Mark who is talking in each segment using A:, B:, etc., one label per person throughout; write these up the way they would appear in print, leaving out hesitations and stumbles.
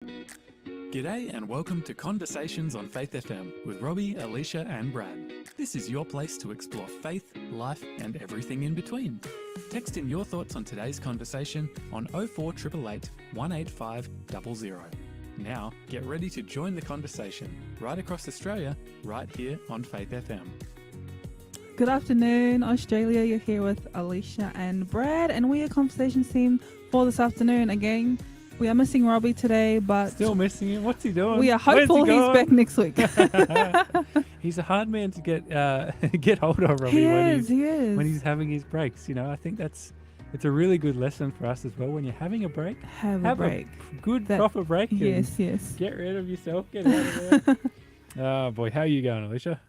A: G'day and welcome to Conversations on Faith FM with Robbie, Alicia and Brad. This is your place to explore faith, life and everything in between. Text in your thoughts on today's conversation on 04888 185 00. Now get ready to join the conversation right across Australia, right here on Faith FM.
B: Good afternoon, Australia. You're here with Alicia and Brad, and we are conversation team for this afternoon. Again, we are missing Robbie today, but
A: Still missing him. What's he doing?
B: we are hopeful he's back next week.
A: He's a hard man to get hold of, Robbie.
B: He is.
A: When he's having his breaks. You know, I think it's a really good lesson for us as well. When you're having a break,
B: have a break.
A: Proper break.
B: Yes.
A: Get rid of yourself. Get out of there. Oh boy, how are you going, Alicia?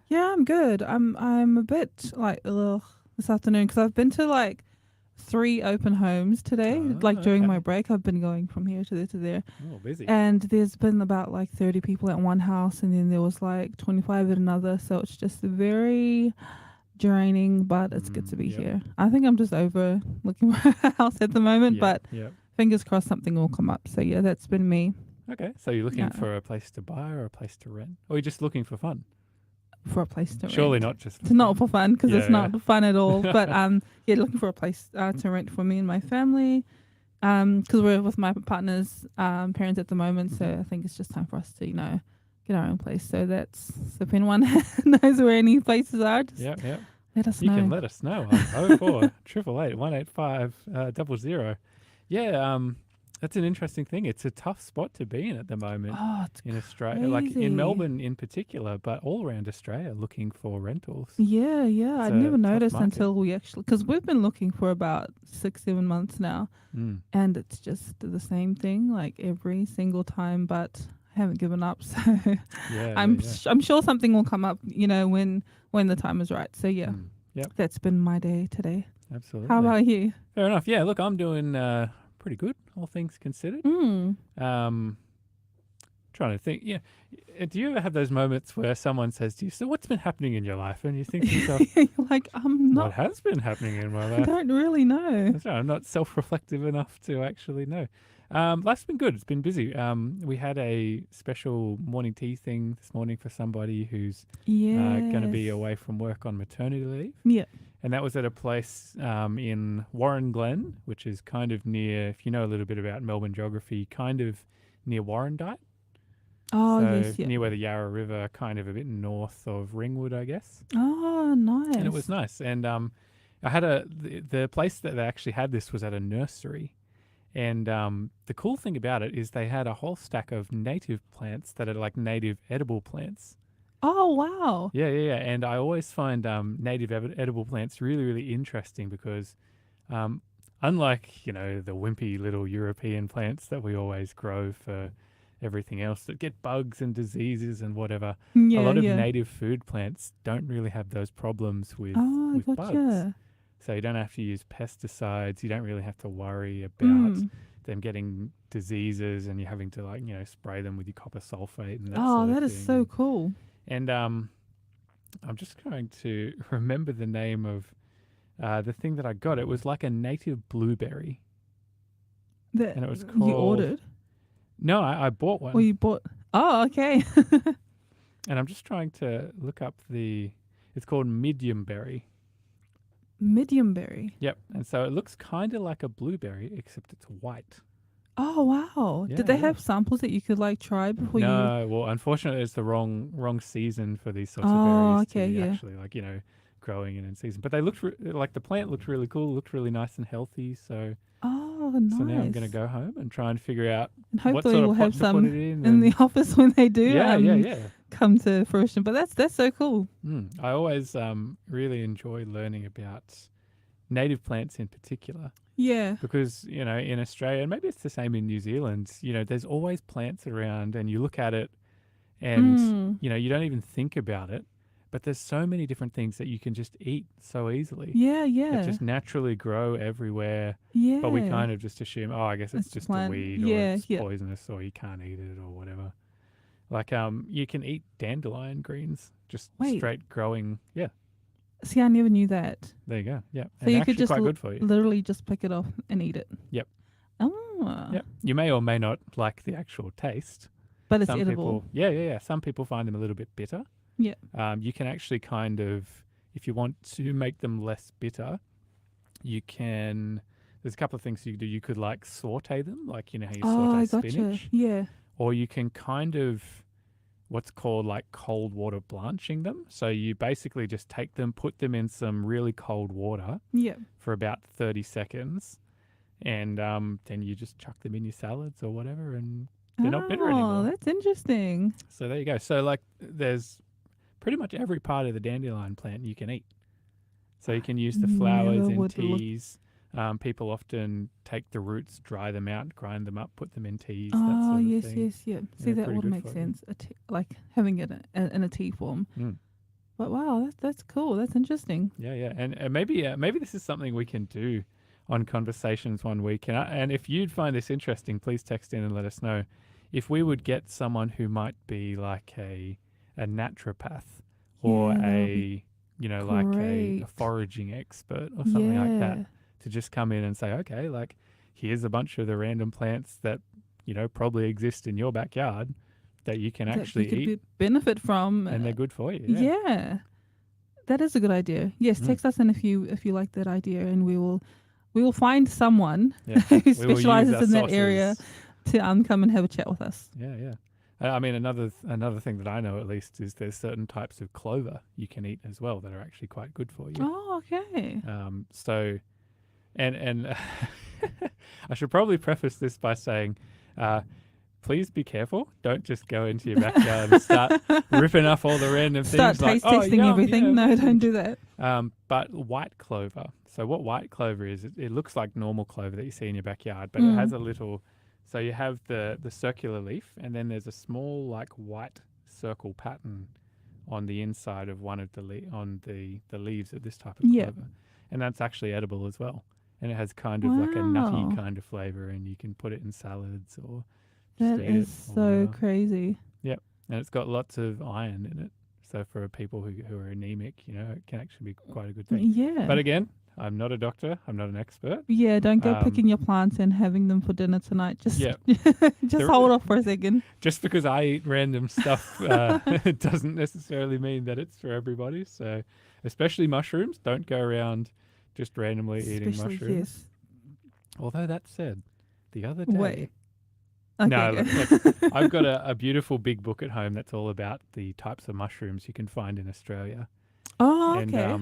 B: Yeah, I'm good. I'm a bit like this afternoon because I've been to 3 open homes today. During my break, I've been going from here to there.
A: Oh, busy.
B: And there's been about 30 people at one house, and then there was 25 at another. So it's just very draining, but it's good to be here. I think I'm just over looking for a house at the moment, but fingers crossed something will come up. So yeah, that's been me.
A: Okay, so you're looking for a place to buy or a place to rent? Or you're just looking for fun?
B: For a place to
A: Surely
B: rent.
A: not just
B: It's not for fun because it's not fun at all. But looking for a place to rent for me and my family because we're with my partner's parents at the moment. So I think it's just time for us to, get our own place. So that's, if anyone knows where any places are, just let us know.
A: You can let us know on 04 888 185 00. Yeah, that's an interesting thing. It's a tough spot to be in at the moment in Australia,
B: crazy.
A: In Melbourne in particular, but all around Australia looking for rentals.
B: Yeah. I never noticed
A: market.
B: until we actually, because we've been looking for about 6-7 months now, and it's just the same thing every single time, but I haven't given up. So I'm sure something will come up, when the time is right. So that's been my day today.
A: Absolutely.
B: How about you?
A: Fair enough. Yeah, look, I'm doing pretty good, all things considered. Trying to think. Yeah, do you ever have those moments where someone says to you, "So what's been happening in your life?" And you think to yourself,
B: You're I'm not.
A: What has been happening in my life?
B: I don't really know.
A: That's right, I'm not self-reflective enough to actually know. Life's been good. It's been busy. We had a special morning tea thing this morning for somebody who's going to be away from work on maternity leave.
B: Yeah.
A: And that was at a place in Warren Glen, which is kind of near, if you know a little bit about Melbourne geography, kind of near Warrandyte.
B: Oh,
A: so
B: yes. Yeah.
A: Near where the Yarra River, kind of a bit north of Ringwood, I guess.
B: Oh, nice.
A: And it was nice. And I had the place that they actually had this was at a nursery. And the cool thing about it is they had a whole stack of native plants that are native edible plants.
B: Oh, wow.
A: Yeah. And I always find native edible plants really, really interesting because unlike, the wimpy little European plants that we always grow for everything else that get bugs and diseases and whatever, a lot of native food plants don't really have those problems with bugs. So you don't have to use pesticides. You don't really have to worry about them getting diseases and you're having to spray them with your copper sulfate and that sort of
B: that is
A: thing.
B: so cool.
A: And I'm just going to remember the name of the thing that I got. It was like a native blueberry. And it was called...
B: You ordered?
A: No, I bought one.
B: Well, you bought... Oh, okay.
A: And I'm just trying to look up it's called medium berry.
B: Medium berry?
A: Yep. And so it looks kind of like a blueberry, except it's white.
B: Oh, wow. Did they have samples that you could try before you...
A: No, well, unfortunately, it's the wrong season for these sorts of berries to be actually, growing in season. But they looked, the plant looked really cool, looked really nice and healthy, so...
B: Oh, nice.
A: So now I'm going to go home and try and figure out
B: and hopefully
A: what sort
B: we'll
A: of
B: have
A: pot
B: some
A: to put it
B: in the office when they do come to fruition. But that's so cool.
A: I always really enjoy learning about native plants in particular.
B: Yeah.
A: Because, in Australia, and maybe it's the same in New Zealand, there's always plants around and you look at it and, you don't even think about it. But there's so many different things that you can just eat so easily.
B: Yeah.
A: That just naturally grow everywhere.
B: Yeah.
A: But we kind of just assume, I guess it's just a weed or it's poisonous or you can't eat it or whatever. You can eat dandelion greens just straight growing. Yeah.
B: See, I never knew that.
A: There you go. Yeah.
B: So you could just
A: quite good for you.
B: literally just pick it off and eat it.
A: Yep.
B: Oh,
A: Yep. You may or may not like the actual taste.
B: But it's
A: Some
B: edible.
A: people, yeah. Some people find them a little bit bitter.
B: Yeah.
A: You can actually kind of, if you want to make them less bitter, you can. There's a couple of things you could do. You could like saute them, like you know how you
B: Oh,
A: saute
B: I gotcha.
A: spinach,
B: Yeah.
A: or you can kind of what's called like cold water blanching them. So you basically just take them, put them in some really cold water
B: Yeah.
A: for about 30 seconds, and then you just chuck them in your salads or whatever, and they're not bitter
B: Oh,
A: anymore.
B: that's interesting.
A: So there you go. So like there's pretty much every part of the dandelion plant you can eat. So you can use the flowers
B: Never
A: in
B: would look.
A: teas. People often take the roots, dry them out, grind them up, put them in teas, that
B: Oh,
A: sort of
B: yes,
A: thing.
B: yes, yeah. See,
A: they're
B: that
A: pretty
B: would
A: good
B: make
A: for you.
B: sense. Like having it in a tea form.
A: Mm.
B: But wow, that's cool. That's interesting.
A: Yeah. And maybe this is something we can do on Conversations one week. And if you'd find this interesting, please text in and let us know. If we would get someone who might be like a naturopath or
B: Yeah, that would
A: a
B: be
A: like a
B: great.
A: foraging expert or something like that,
B: Yeah.
A: to just come in and say, okay, like here's a bunch of the random plants that probably exist in your backyard that you can
B: That
A: actually
B: you could
A: eat,
B: benefit from.
A: and they're good for you.
B: Yeah. That is a good idea. Yes,
A: Mm.
B: text us in if you like that idea, and we will find someone
A: Yeah.
B: who
A: We will use
B: specializes
A: our
B: in that area
A: sources.
B: to come and have a chat with us.
A: Yeah. I mean, another thing that I know at least is there's certain types of clover you can eat as well that are actually quite good for you.
B: Oh, okay.
A: So, and I should probably preface this by saying, please be careful. Don't just go into your backyard and start ripping off all the random
B: Start
A: things like,
B: taste testing
A: yum,
B: everything.
A: yeah,
B: No,
A: amazing."
B: don't do that.
A: But white clover. So what white clover is, it looks like normal clover that you see in your backyard, but it has a little. So you have the circular leaf, and then there's a small like white circle pattern on the inside of one of the leaves of this type of
B: Yeah.
A: clover, and that's actually edible as well. And it has kind of like a nutty
B: Wow.
A: kind of flavor, and you can put it in salads or
B: That
A: just eat
B: is
A: it. Or
B: so
A: whatever.
B: crazy.
A: And it's got lots of iron in it. So for people who are anemic, it can actually be quite a good thing.
B: Yeah.
A: But again, I'm not a doctor. I'm not an expert.
B: Yeah, don't go picking your plants and having them for dinner tonight. Just
A: Yeah.
B: just hold off for a second.
A: Just because I eat random stuff it doesn't necessarily mean that it's for everybody. So especially mushrooms, don't go around just randomly eating
B: Especially,
A: mushrooms.
B: yes.
A: Although that said, the other day...
B: Wait. Okay,
A: No,
B: go.
A: look, I've got a beautiful big book at home that's all about the types of mushrooms you can find in Australia.
B: Oh, okay.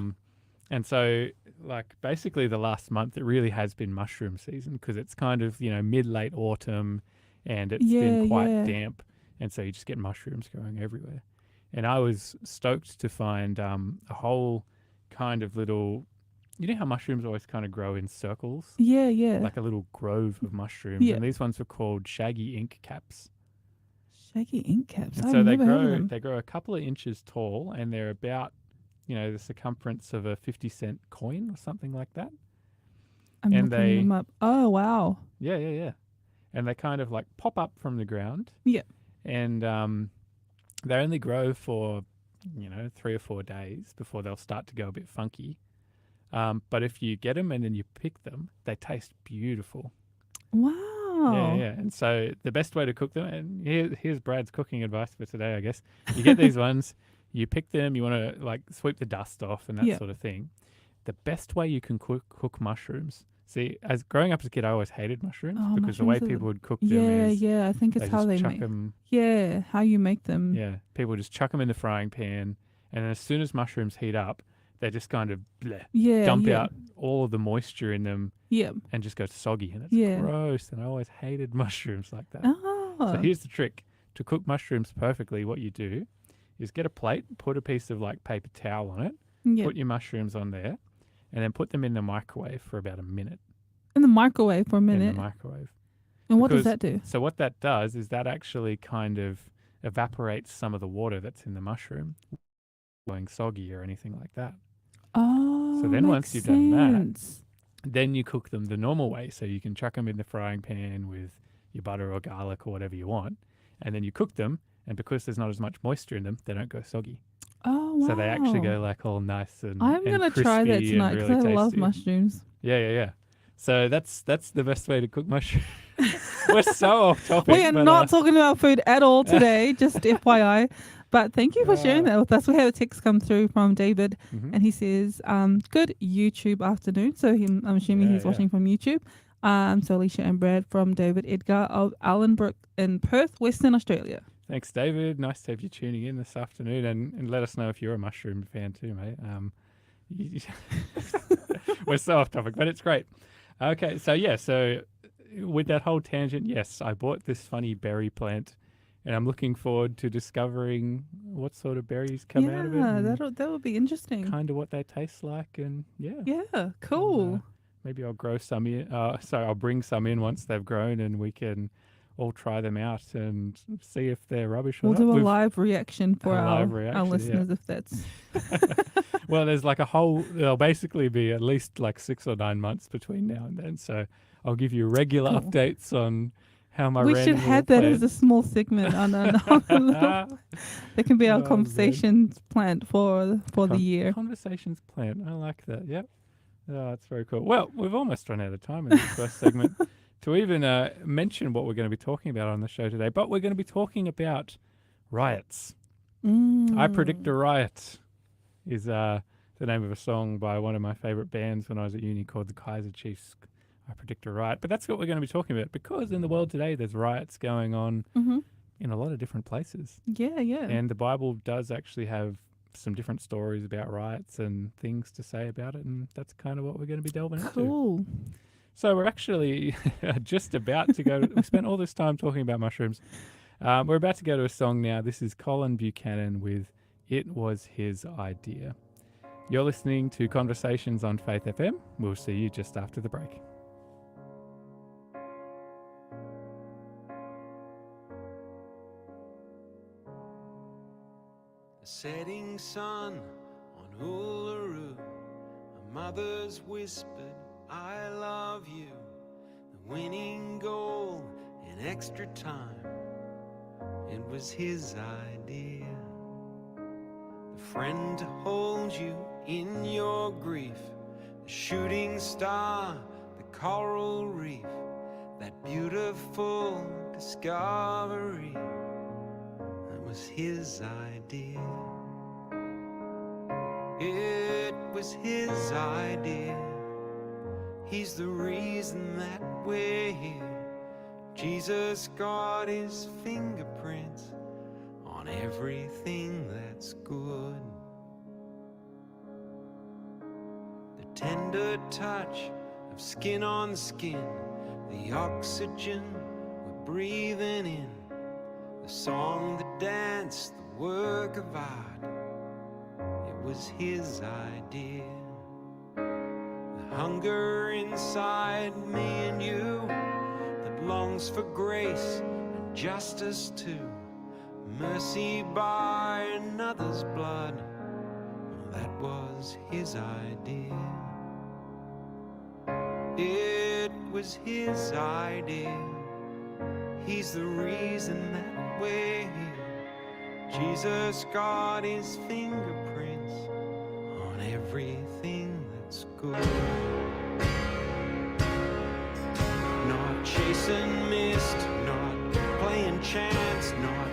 A: And so, like, basically the last month, it really has been mushroom season because it's kind of, mid-late autumn and it's been quite damp. And so you just get mushrooms growing everywhere. And I was stoked to find a whole kind of little... You know how mushrooms always kind of grow in circles?
B: Yeah.
A: Like a little grove of mushrooms.
B: Yeah.
A: And these ones were called shaggy ink caps.
B: Shaggy ink caps.
A: And
B: I've
A: so
B: never heard of them.
A: they grow a couple of inches tall, and they're about, the circumference of a 50-cent coin or something like that.
B: I'm
A: and
B: looking them up. Oh, wow.
A: Yeah. And they kind of like pop up from the ground.
B: Yeah.
A: And they only grow for, 3 or 4 days before they'll start to go a bit funky. But if you get them and then you pick them, they taste beautiful.
B: Wow.
A: Yeah. And so the best way to cook them, and here's Brad's cooking advice for today, I guess. You get these ones, you pick them, you want to like sweep the dust off and that sort of thing. The best way you can cook mushrooms. See, as growing up as a kid, I always hated mushrooms because the way people would cook them is
B: yeah. I think it's how they
A: chuck
B: make
A: them.
B: Yeah, how you make them.
A: Yeah, people just chuck them in the frying pan, and as soon as mushrooms heat up, they just kind of dump out all of the moisture in them.
B: Yeah.
A: And just go soggy, and it's gross. And I always hated mushrooms like that.
B: Oh.
A: So here's the trick to cook mushrooms perfectly. What you do is get a plate, put a piece of like paper towel on it, put your mushrooms on there, and then put them in the microwave for about a minute.
B: In the microwave for a minute.
A: In the microwave.
B: And what does that do?
A: So what that does is that actually kind of evaporates some of the water that's in the mushroom, going soggy or anything like that.
B: Oh.
A: So then once you've done that, then you cook them the normal way. So you can chuck them in the frying pan with your butter or garlic or whatever you want, and then you cook them. And because there's not as much moisture in them, they don't go soggy.
B: Oh, wow.
A: So they actually go like all nice and
B: I'm going to try that tonight because
A: really
B: I love
A: tasty.
B: mushrooms.
A: Yeah. So that's the best way to cook mushrooms. We're so off topic.
B: We are
A: but,
B: not talking about food at all today, just FYI. But thank you for sharing that with us. We had a text come through from David,
A: mhm.
B: and he says, good YouTube afternoon. So I'm assuming
A: Yeah,
B: he's
A: yeah.
B: watching from YouTube. So Alicia and Brad from David Edgar of Allenbrook in Perth, Western Australia.
A: Thanks, David. Nice to have you tuning in this afternoon, and let us know if you're a mushroom fan too, mate. We're so off topic, but it's great. Okay, so with that whole tangent, yes, I bought this funny berry plant, and I'm looking forward to discovering what sort of berries come out of it,
B: Yeah,
A: and
B: that would be interesting.
A: kind of what they taste like, and yeah.
B: Yeah, cool.
A: Maybe I'll grow some in. I'll bring some in once they've grown, and we can all try them out and see if they're rubbish or
B: We'll
A: not.
B: do a live reaction for our
A: reaction,
B: listeners if that's.
A: Well, there's like there'll basically be at least like 6 or 9 months between now and then. So I'll give you regular
B: Cool.
A: updates on how my
B: We
A: random
B: should have
A: little
B: that as a small segment on a little. That can be our
A: Oh, man.
B: conversations planned for the year.
A: Conversations plan. I like that. Yep. Oh, that's very cool. Well, we've almost run out of time in this first segment to even mention what we're going to be talking about on the show today. But we're going to be talking about riots. I Predict a Riot is the name of a song by one of my favorite bands when I was at uni called the Kaiser Chiefs. I Predict a Riot. But that's what we're going to be talking about because in the world today there's riots going on in a lot of different places.
B: Yeah, yeah.
A: And the Bible does actually have some different stories about riots and things to say about it, and that's kind of what we're going to be delving into.
B: Cool.
A: So we're actually just about to go. We spent all this time talking about mushrooms. We're about to go to a song now. This is Colin Buchanan with It Was His Idea. You're listening to Conversations on Faith FM. We'll see you just after the break.
C: The setting sun on Uluru, a mother's whispered, I love you. The winning goal in extra time, it was his idea. The friend to hold you in your grief, the shooting star, the coral reef, that beautiful discovery, that was his idea. It was his idea. He's the reason that we're here. Jesus got his fingerprints on everything that's good. The tender touch of skin on skin, the oxygen we're breathing in, the song, the dance, the work of art, it was his idea. The hunger inside me and you that longs for grace and justice too, mercy by another's blood, that was his idea. It was his idea. He's the reason that we're here. Jesus got his fingerprints on everything that's good. Not chasing mist, not playing chance, not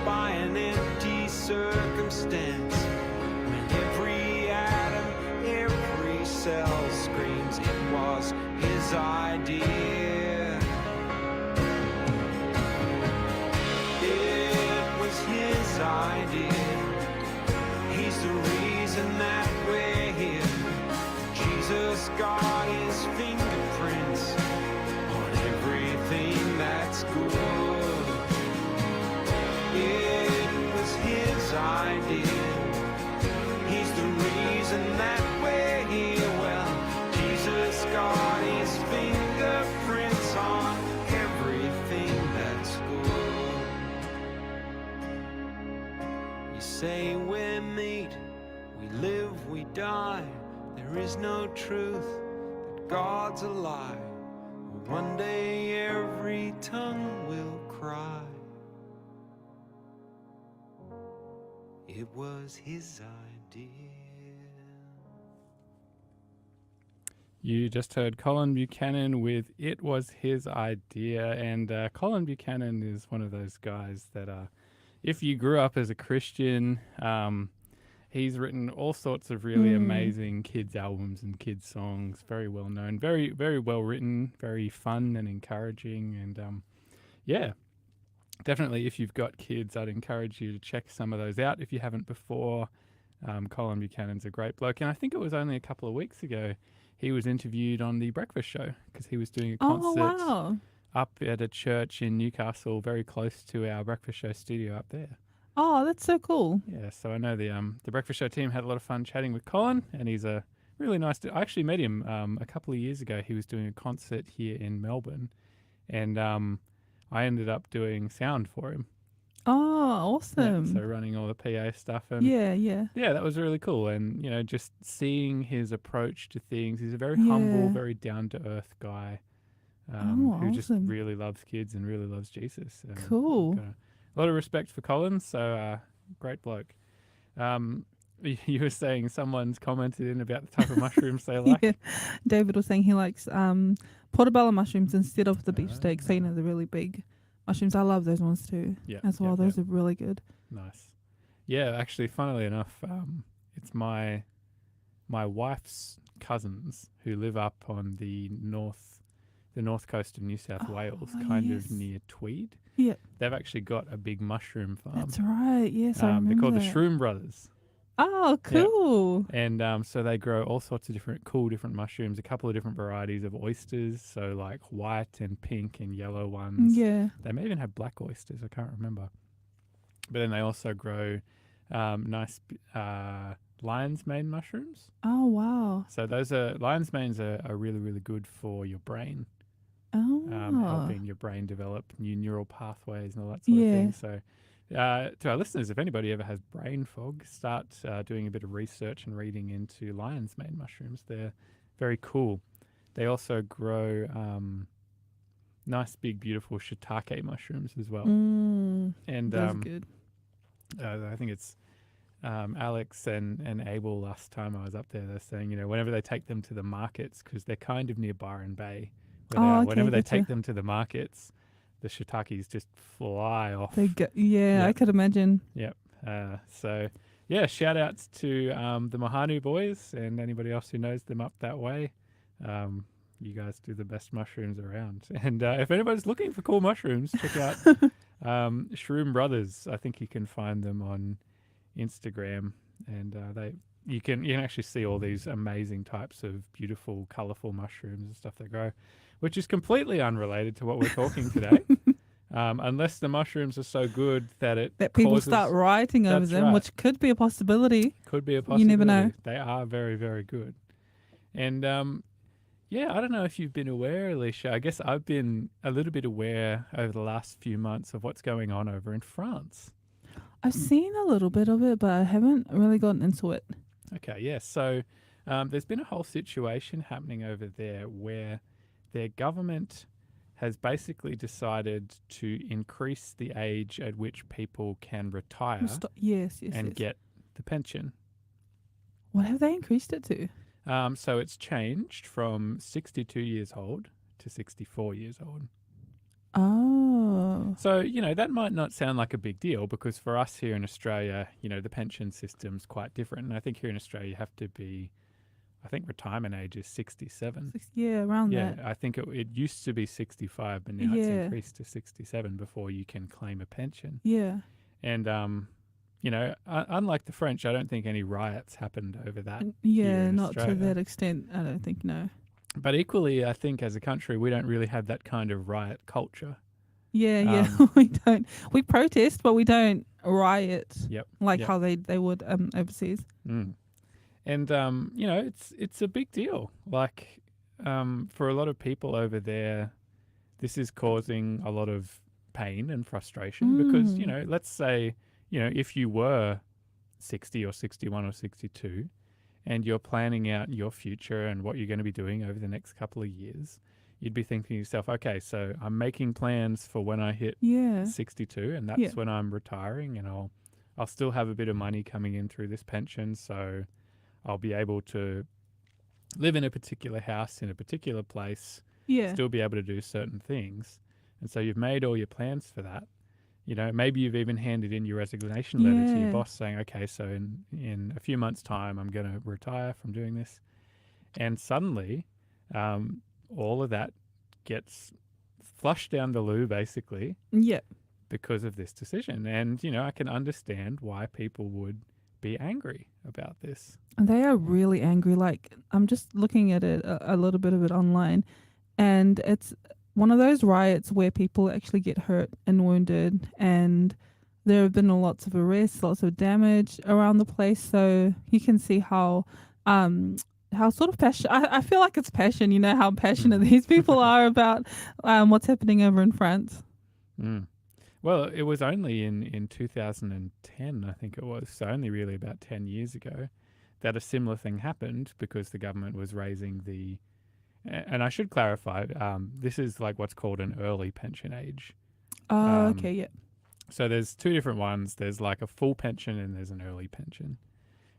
C: by an empty circumstance. When every atom, every cell screams, it was his idea. It was his idea. He's the reason that we're here. Jesus got his fingerprints on everything that's good. It was his idea. He's the reason that we're here. Well, Jesus got his fingerprints on everything that's good. You say we're meat, we live, we die. There is no truth, that God's a lie. One day every tongue will cry. It was his idea.
A: You just heard Colin Buchanan with It Was His Idea. And Colin Buchanan is one of those guys that, if you grew up as a Christian, he's written all sorts of really amazing kids' albums and kids' songs, very well known, very, very well written, very fun and encouraging. And yeah, definitely if you've got kids, I'd encourage you to check some of those out if you haven't before. Colin Buchanan's a great bloke. And I think it was only a couple of weeks ago he was interviewed on The Breakfast Show because he was doing a
B: Oh,
A: concert
B: wow.
A: up at a church in Newcastle, very close to our Breakfast Show studio up there.
B: Oh, that's so cool.
A: Yeah, so I know the Breakfast Show team had a lot of fun chatting with Colin, and he's a really nice I actually met him a couple of years ago. He was doing a concert here in Melbourne, and I ended up doing sound for him.
B: Oh,
A: Yeah,
B: awesome.
A: so running all the PA stuff, and
B: Yeah, yeah.
A: yeah, that was really cool. And just seeing his approach to things. He's a very humble,
B: Yeah.
A: very down to earth guy
B: Oh,
A: who just
B: awesome.
A: really loves kids and really loves Jesus. And
B: Cool.
A: got a lot of respect for Colin. So great bloke. You were saying someone's commented in about the type of mushrooms they like.
B: Yeah. David was saying he likes portobello mushrooms instead of the beefsteak. So, the really big mushrooms. I love those ones too
A: Yeah,
B: as well. Those are really good.
A: nice. Yeah, actually, funnily enough, it's my wife's cousins who live up on the north coast of New South Wales, kind of
B: yes.
A: near Tweed.
B: Yeah.
A: They've actually got a big mushroom farm.
B: That's right. Yes, I remember
A: They're called the
B: that.
A: Shroom Brothers.
B: Oh, cool.
A: And so they grow all sorts of different mushrooms, a couple of different varieties of oysters, so like white and pink and yellow ones.
B: Yeah.
A: They may even have black oysters, I can't remember. But then they also grow nice lion's mane mushrooms.
B: Oh, wow.
A: So those lion's manes are really, really good for your brain,
B: Oh.
A: helping your brain develop new neural pathways and all that sort of thing. So to our listeners, if anybody ever has brain fog, start doing a bit of research and reading into lion's mane mushrooms. They're very cool. They also grow nice, big, beautiful shiitake mushrooms as well. And
B: That's good.
A: I think it's Alex and Abel last time I was up there, they're saying, whenever they take them to the markets, because they're kind of near Byron Bay, whenever they take them to the markets, the shiitakes just fly off.
B: They go, yeah, I could imagine.
A: Yep. So, yeah, shout outs to the Mahanu boys and anybody else who knows them up that way. You guys do the best mushrooms around. And if anybody's looking for cool mushrooms, check out Shroom Brothers. I think you can find them on Instagram, and you can actually see all these amazing types of beautiful, colourful mushrooms and stuff they grow, which is completely unrelated to what we're talking today. Unless the mushrooms are so good that
B: people start rioting over them, which could be a possibility.
A: Could be a possibility.
B: You never know.
A: They are very, very good. And I don't know if you've been aware, Alicia. I guess I've been a little bit aware over the last few months of what's going on over in France.
B: I've seen a little bit of it, but I haven't really gotten into it.
A: Okay, yeah. So there's been a whole situation happening over there where their government has basically decided to increase the age at which people can retire
B: Yes,
A: get the pension.
B: What have they increased it to?
A: So it's changed from 62 years old to 64 years old.
B: Oh.
A: So, that might not sound like a big deal because for us here in Australia, the pension system's quite different. And I think here in Australia you have to be, I think retirement age is 67.
B: Yeah, around that.
A: Yeah, I think it used to be 65, but now it's increased to 67 before you can claim a pension.
B: Yeah.
A: And, unlike the French, I don't think any riots happened over that.
B: Yeah, not to that extent, I don't think, no.
A: But equally, I think as a country, we don't really have that kind of riot culture.
B: Yeah, we don't. We protest, but we don't riot how they would overseas.
A: Mm. And, it's a big deal. Like, for a lot of people over there, this is causing a lot of pain and frustration because, let's say, if you were 60 or 61 or 62 and you're planning out your future and what you're going to be doing over the next couple of years, you'd be thinking to yourself, okay, so I'm making plans for when I hit 62 and that's when I'm retiring and I'll still have a bit of money coming in through this pension. So I'll be able to live in a particular house in a particular place,
B: Yeah.
A: still be able to do certain things. And so you've made all your plans for that. You know, maybe you've even handed in your resignation letter to your
B: Yeah.
A: boss saying, okay, so in a few months' time, I'm going to retire from doing this. And suddenly, all of that gets flushed down the loo, basically,
B: Yeah.
A: because of this decision. And, you know, I can understand why people would be angry about this.
B: And they are really angry. Like, I'm just looking at it, a little bit of it online, and it's one of those riots where people actually get hurt and wounded, and there have been lots of arrests, lots of damage around the place. So you can see how sort of passion. I feel like it's passion. You know how passionate these people are about what's happening over in France.
A: Mm. Well, it was only in 2010, I think it was, so only really about 10 years ago, that a similar thing happened because the government was raising the. And I should clarify, this is like what's called an early pension age.
B: Oh, okay, yeah.
A: So there's two different ones. There's like a full pension and there's an early pension.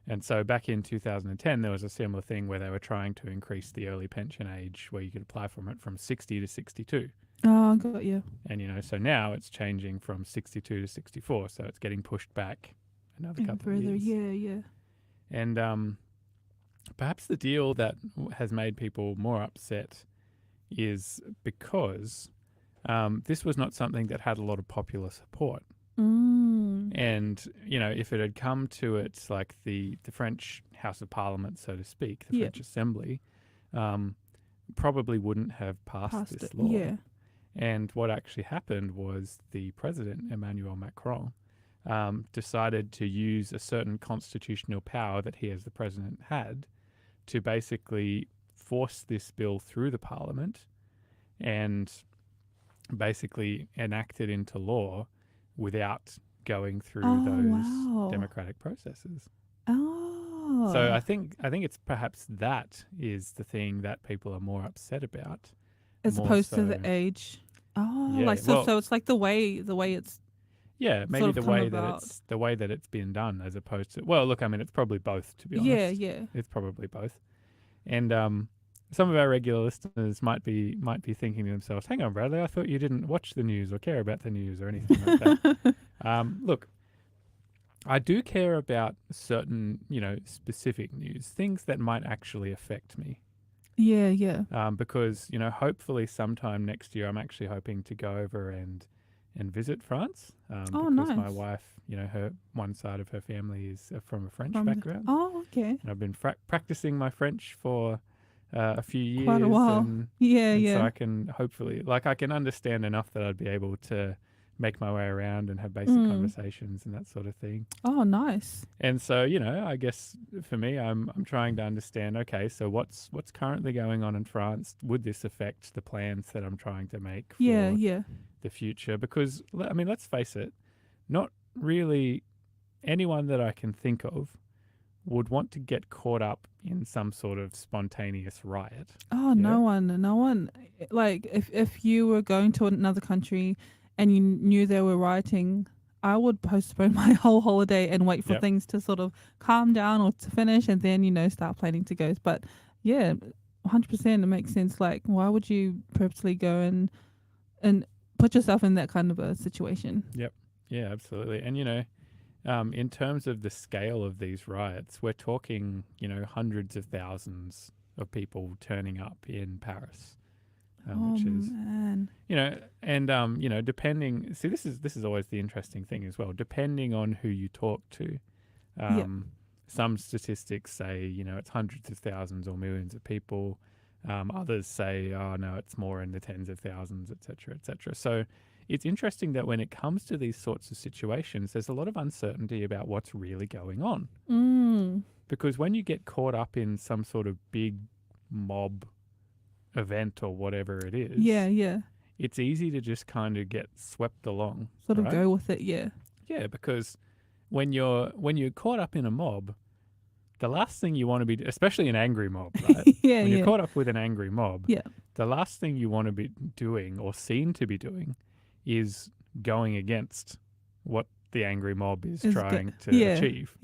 A: And so back in 2010, there was a similar thing where they were trying to increase the early pension age where you could apply for it from 60 to 62.
B: Oh, got you.
A: And, you know, so now it's changing from 62 to 64. So it's getting pushed back another
B: Even
A: couple of
B: further,
A: years.
B: yeah.
A: And perhaps the deal that has made people more upset is because this was not something that had a lot of popular support. And, you know, if it had come to it like the French House of Parliament, so to speak, the French Assembly, probably wouldn't have passed this law.
B: Yeah.
A: And what actually happened was the president, Emmanuel Macron, decided to use a certain constitutional power that he as the president had to basically force this bill through the parliament and basically enact it into law without going through those democratic processes.
B: Oh.
A: So I think it's perhaps that is the thing that people are more upset about.
B: As opposed to the age. Oh, yeah, like so it's like the way it's
A: maybe the way that it's been done as opposed to look, I mean it's probably both, to be honest.
B: Yeah.
A: It's probably both. And some of our regular listeners might be thinking to themselves, hang on, Bradley, I thought you didn't watch the news or care about the news or anything like that. Look, I do care about certain, you know, specific news, things that might actually affect me.
B: Yeah.
A: Because, you know, hopefully sometime next year I'm actually hoping to go over and visit France. Because
B: nice.
A: my wife, you know, her one side of her family is from a French background.
B: Okay.
A: And I've been practicing my French for a few years.
B: Quite a while.
A: And so I can hopefully, I can understand enough that I'd be able to make my way around and have basic conversations and that sort of thing.
B: Oh, nice.
A: And so, you know, I guess for me, I'm trying to understand, okay, so what's currently going on in France? Would this affect the plans that I'm trying to make for the future? Because, I mean, let's face it, not really anyone that I can think of would want to get caught up in some sort of spontaneous riot.
B: Oh, no one. Like, if you were going to another country and you knew they were rioting, I would postpone my whole holiday and wait for things to sort of calm down or to finish and then, you know, start planning to go. But yeah, 100% it makes sense. Like, why would you purposely go and put yourself in that kind of a situation?
A: Yep. Yeah, absolutely. And, you know, in terms of the scale of these riots, we're talking, you know, hundreds of thousands of people turning up in Paris. Which is,
B: man.
A: You know, and you know, depending. See, this is always the interesting thing as well. Depending on who you talk to, some statistics say, you know, it's hundreds of thousands or millions of people. Others say, oh no, it's more in the tens of thousands, etc., etc. So it's interesting that when it comes to these sorts of situations, there's a lot of uncertainty about what's really going on. Because when you get caught up in some sort of big mob event or whatever it is, it's easy to just kind of get swept along,
B: sort of go with it.
A: Because when you're caught up in a mob, the last thing you want to be, especially an angry mob, right? When you're caught up with an angry mob, the last thing you want to be doing or seen to be doing is going against what the angry mob is trying to achieve.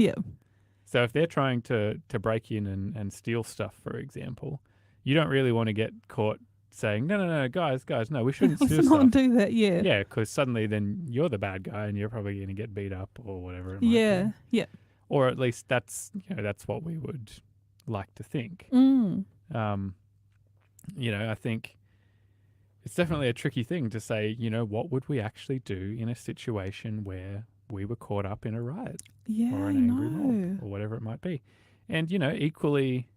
A: So if they're trying to break in and steal stuff, for example, you don't really want to get caught saying, no, guys, no, we shouldn't
B: Let's
A: steal
B: not
A: stuff.
B: do that. Yeah.
A: Yeah, because suddenly then you're the bad guy and you're probably going to get beat up or whatever it might
B: Yeah.
A: be.
B: Yeah.
A: Or at least that's what we would like to think.
B: Mm.
A: I think it's definitely a tricky thing to say, what would we actually do in a situation where we were caught up in a riot
B: Yeah.
A: or an angry mob or whatever it might be? And, equally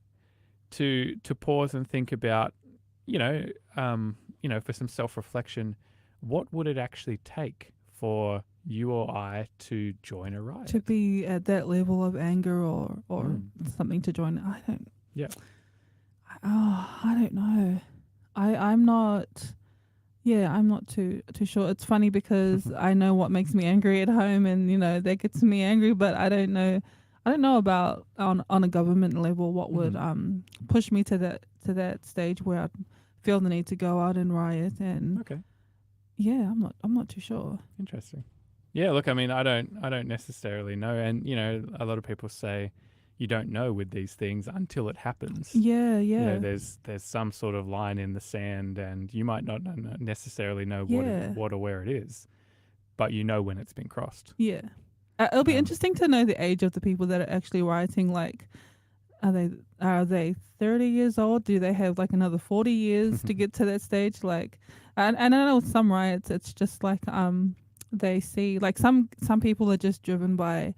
A: to pause and think about, for some self-reflection, what would it actually take for you or I to join a riot?
B: To be at that level of anger or something to join. I don't.
A: Yeah.
B: I don't know. I'm not. Yeah, I'm not too sure. It's funny because I know what makes me angry at home, and that gets me angry. But I don't know. I don't know about on a government level what would push me to that stage where I'd feel the need to go out and riot. And
A: Okay.
B: Yeah, I'm not too sure.
A: Interesting. Yeah, look, I mean, I don't necessarily know, and a lot of people say you don't know with these things until it happens.
B: Yeah.
A: There's some sort of line in the sand, and you might not necessarily know what or where it is, but you know when it's been crossed.
B: Yeah. It'll be interesting to know the age of the people that are actually rioting. Like, are they 30 years old? Do they have like another 40 years to get to that stage? Like, and I know with some riots, it's just like they see like some people are just driven by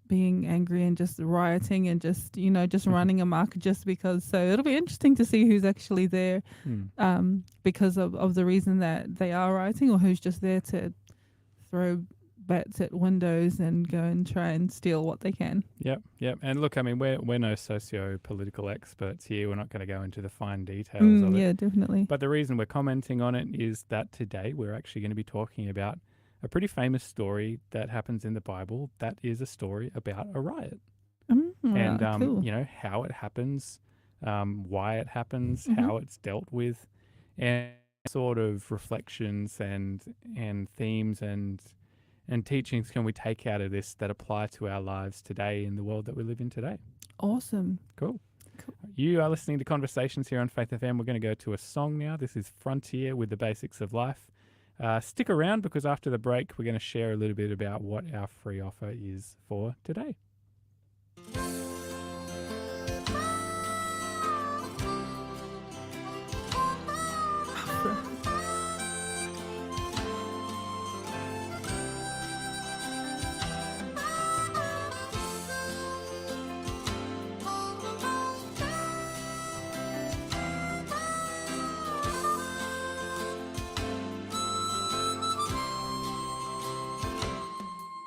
B: being angry and just rioting and just running amok just because. So it'll be interesting to see who's actually there because of the reason that they are rioting, or who's just there to throw bats at windows and go and try and steal what they can.
A: Yep. And look, I mean, we're no socio-political experts here. We're not going to go into the fine details of it.
B: Yeah, definitely.
A: But the reason we're commenting on it is that today we're actually going to be talking about a pretty famous story that happens in the Bible. That is a story about a riot. And,
B: cool.
A: How it happens, why it happens, how it's dealt with, and sort of reflections and themes and teachings can we take out of this that apply to our lives today in the world that we live in today.
B: Awesome.
A: Cool. You are listening to Conversations here on Faith FM. We're going to go to a song now. This is Frontier with the Basics of Life. Stick around because after the break, we're going to share a little bit about what our free offer is for today.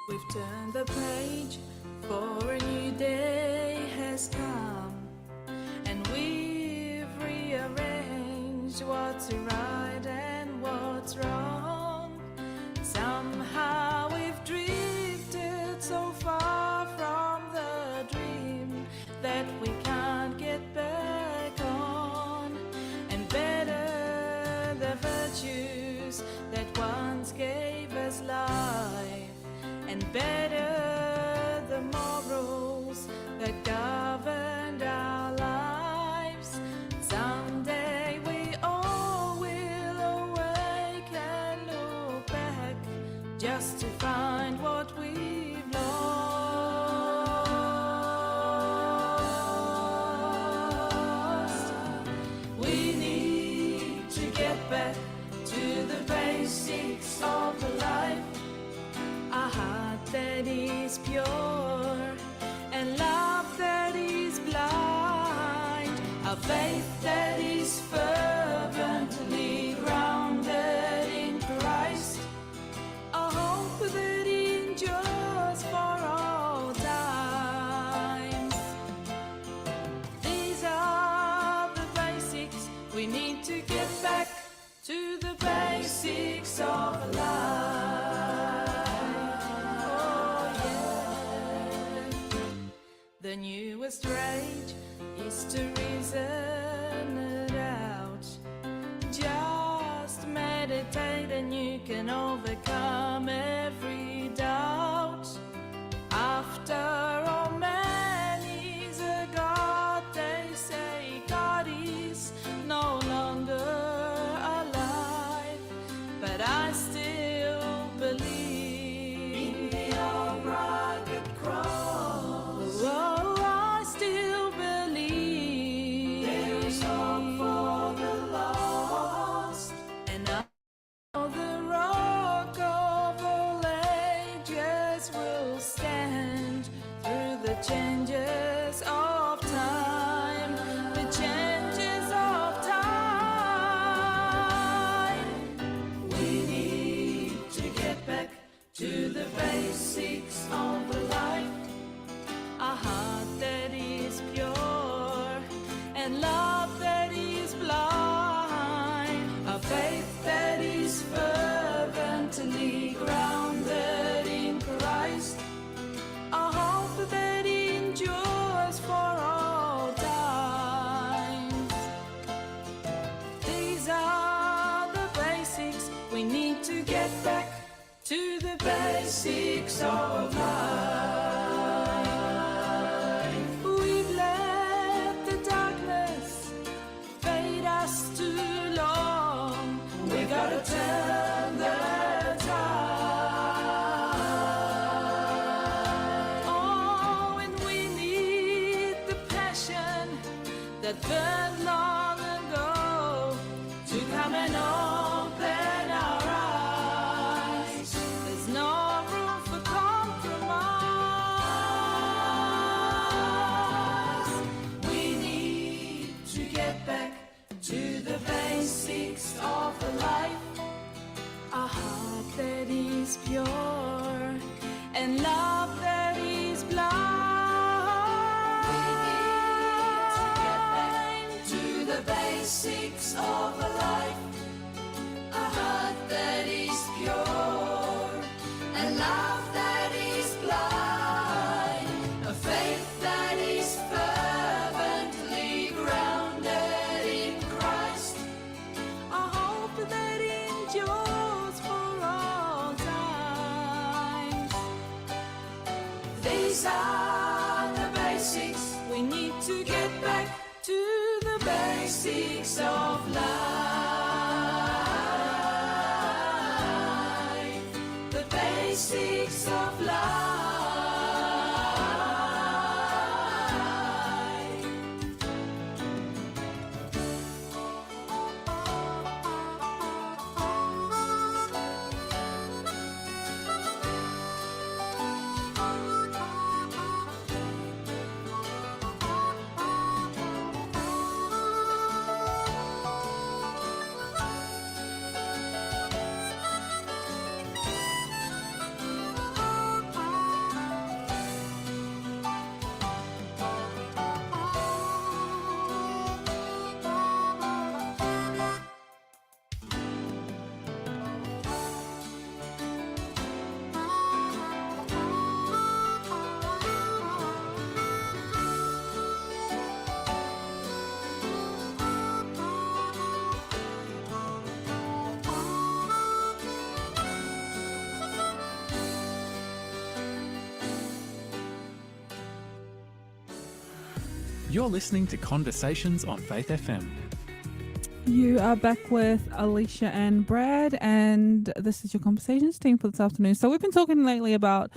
D: We've turned the page, for a new day has come, and we've rearranged what's right and what's wrong. Somehow we've drifted so far from the dream that we can't get back on, and better the virtues that once gave us life, and better the morals that governed our lives. Someday we all will awake and look back just to find what we've lost. We need to get back to the basics of life. A heart that is pure and love that is blind, a faith that is fervently grounded in Christ, a hope that endures for all times. These are the basics. We need to get back to the basics of life. The newest rage is to reason it out. Just meditate and you can overcome every doubt. After all, man the basics of a life. A heart that is pure and love that is blind. A faith that is fervently grounded in Christ. A hope that endures for all times. These are the basics. We need to get back to the basics of life. We've let the darkness fade us too long. We gotta turn the tide. Oh, and we need the passion that burned long ago to come and open our eyes. There's no room for compromise. We need to get back to the basics of the life. A heart that is pure and love that is blind. We need to get back to the basics of a life. A heart that is pure and love that is blind. A faith that is fervently grounded in Christ. A hope that endures for all times. These are the basics. We need to get back to the basics of life. The basics of life.
A: You're listening to Conversations on Faith FM.
B: You are back with Alicia and Brad, and this is your conversations team for this afternoon. So we've been talking lately about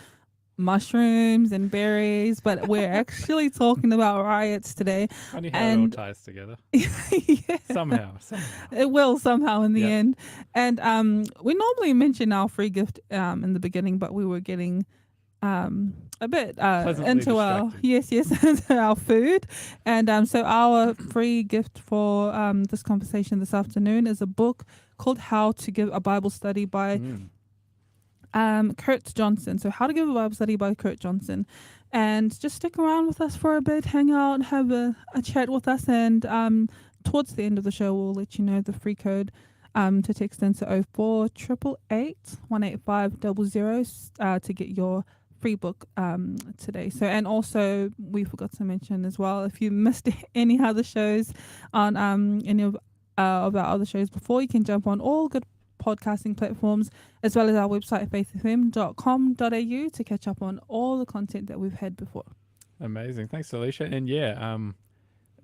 B: mushrooms and berries, but we're actually talking about riots today.
A: Funny how it all ties together.
B: Yeah.
A: Somehow.
B: It will somehow in the
A: Yep.
B: end. And we normally mention our free gift in the beginning, but we were getting a bit
A: Pleasantly
B: into our
A: distracted.
B: into our food. And so our free gift for this conversation this afternoon is a book called How to Give a Bible Study by Kurt Johnson. So How to Give a Bible Study by Kurt Johnson. And just stick around with us for a bit, hang out, have a chat with us, and towards the end of the show we'll let you know the free code to text into 0488 185 00 to get your free book today. So, and also we forgot to mention as well, if you missed any other shows on any of our other shows before, you can jump on all good podcasting platforms as well as our website faithfm.com.au to catch up on all the content that we've had before.
A: Amazing. Thanks, Alicia. And yeah,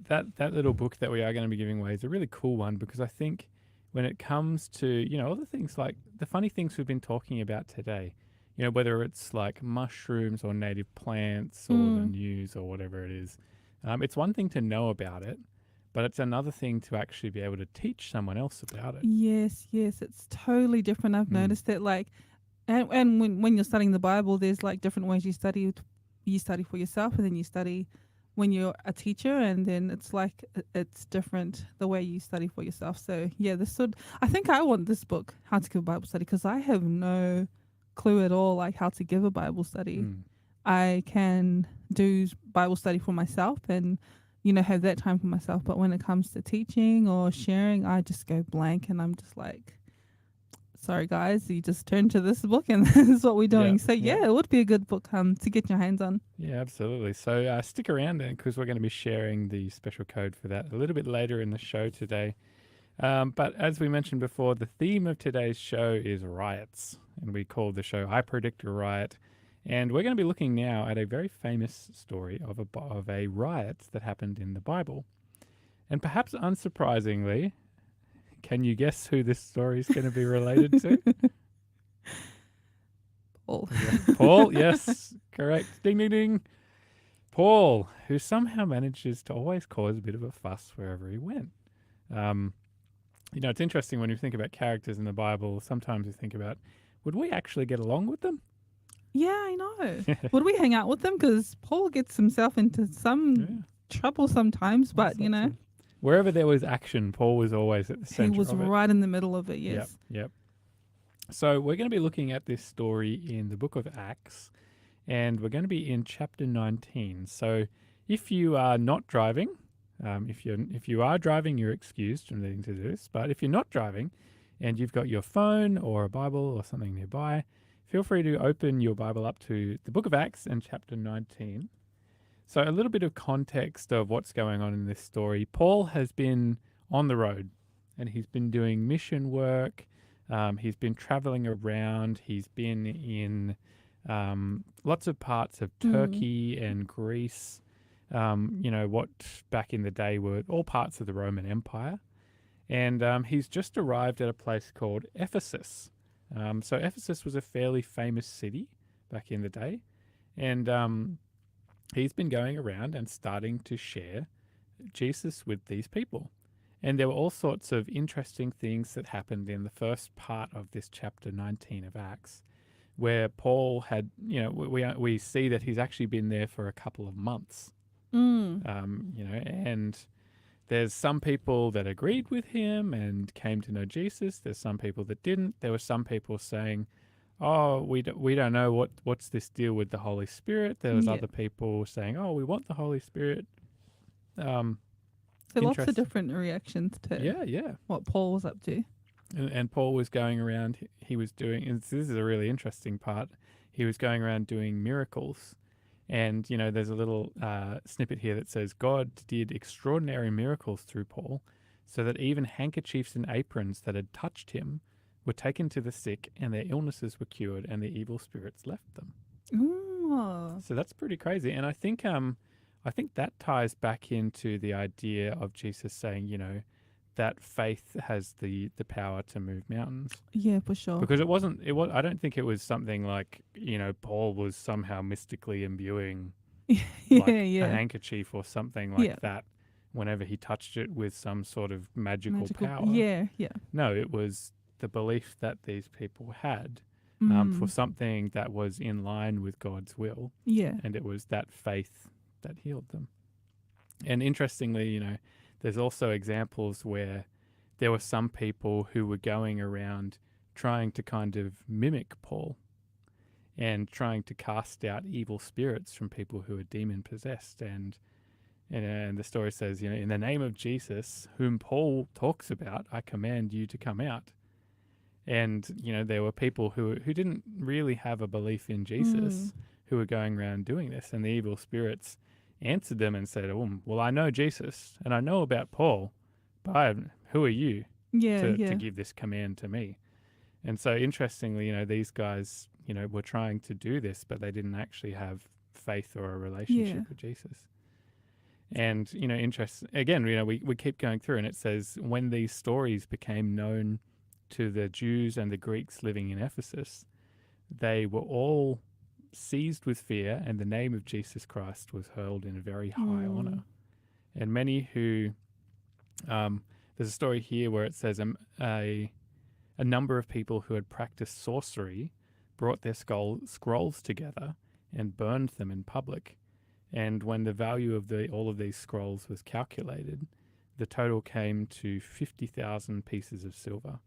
A: that little book that we are going to be giving away is a really cool one, because I think when it comes to, you know, other things like the funny things we've been talking about today, you know, whether it's like mushrooms or native plants or the news or whatever it is, it's one thing to know about it, but it's another thing to actually be able to teach someone else about it.
B: Yes, it's totally different. I've noticed that, like, and when you're studying the Bible, there's like different ways you study. You study for yourself, and then you study when you're a teacher, and then it's like it's different the way you study for yourself. So yeah, I think I want this book, How to Give a Bible Study, because I have no clue at all, like how to give a Bible study.
A: Mm.
B: I can do Bible study for myself and, have that time for myself. But when it comes to teaching or sharing, I just go blank and I'm just like, sorry guys, you just turn to this book and this is what we're doing. So
A: yeah.
B: it would be a good book to get your hands on.
A: Yeah, absolutely. So stick around because we're going to be sharing the special code for that a little bit later in the show today. But as we mentioned before, the theme of today's show is riots, and we call the show I Predict a Riot. And we're going to be looking now at a very famous story of a riot that happened in the Bible. And perhaps unsurprisingly, can you guess who this story is going to be related to?
B: Paul.
A: Yeah. Paul, yes, correct. Ding, ding, ding. Paul, who somehow manages to always cause a bit of a fuss wherever he went. It's interesting when you think about characters in the Bible, sometimes you think about, would we actually get along with them?
B: Yeah, I know. Would we hang out with them? Because Paul gets himself into some trouble sometimes, but
A: Wherever there was action, Paul was always at the center of it.
B: He was right in the middle of it, yes.
A: Yep. So we're going to be looking at this story in the book of Acts, and we're going to be in chapter 19. So if you are not driving, if you are driving, you're excused from needing to do this. But if you're not driving and you've got your phone or a Bible or something nearby, feel free to open your Bible up to the book of Acts and chapter 19. So a little bit of context of what's going on in this story. Paul has been on the road and he's been doing mission work. He's been traveling around. He's been in lots of parts of Turkey and Greece, what back in the day were all parts of the Roman Empire. And he's just arrived at a place called Ephesus. So Ephesus was a fairly famous city back in the day. And he's been going around and starting to share Jesus with these people. And there were all sorts of interesting things that happened in the first part of this chapter 19 of Acts, where Paul had, we see that he's actually been there for a couple of months. And there's some people that agreed with him and came to know Jesus. There's some people that didn't. There were some people saying, oh, we don't know what's this deal with the Holy Spirit. There was other people saying, oh, we want the Holy Spirit.
B: So lots of different reactions to what Paul was up to.
A: And Paul was going around, he was doing, and this is a really interesting part, he was going around doing miracles. And, there's a little snippet here that says, God did extraordinary miracles through Paul, so that even handkerchiefs and aprons that had touched him were taken to the sick, and their illnesses were cured, and the evil spirits left them.
B: Ooh.
A: So that's pretty crazy. And I think that ties back into the idea of Jesus saying, that faith has the power to move mountains.
B: Yeah, for sure.
A: Because I don't think it was something like, Paul was somehow mystically imbuing a handkerchief or something like that whenever he touched it with some sort of magical power.
B: Yeah.
A: No, it was the belief that these people had for something that was in line with God's will.
B: Yeah.
A: And it was that faith that healed them. And interestingly, there's also examples where there were some people who were going around trying to kind of mimic Paul and trying to cast out evil spirits from people who are demon possessed. And the story says, in the name of Jesus, whom Paul talks about, I command you to come out. And, there were people who didn't really have a belief in Jesus who were going around doing this. And the evil spirits answered them and said, well, I know Jesus and I know about Paul, but who are you to give this command to me? And so interestingly, these guys, were trying to do this, but they didn't actually have faith or a relationship with Jesus. And, again, we keep going through and it says when these stories became known to the Jews and the Greeks living in Ephesus, they were all seized with fear, and the name of Jesus Christ was hurled in a very high honor. And many who, there's a story here where it says a number of people who had practiced sorcery brought their scrolls together and burned them in public. And when the value of all of these scrolls was calculated, the total came to 50,000 pieces of silver.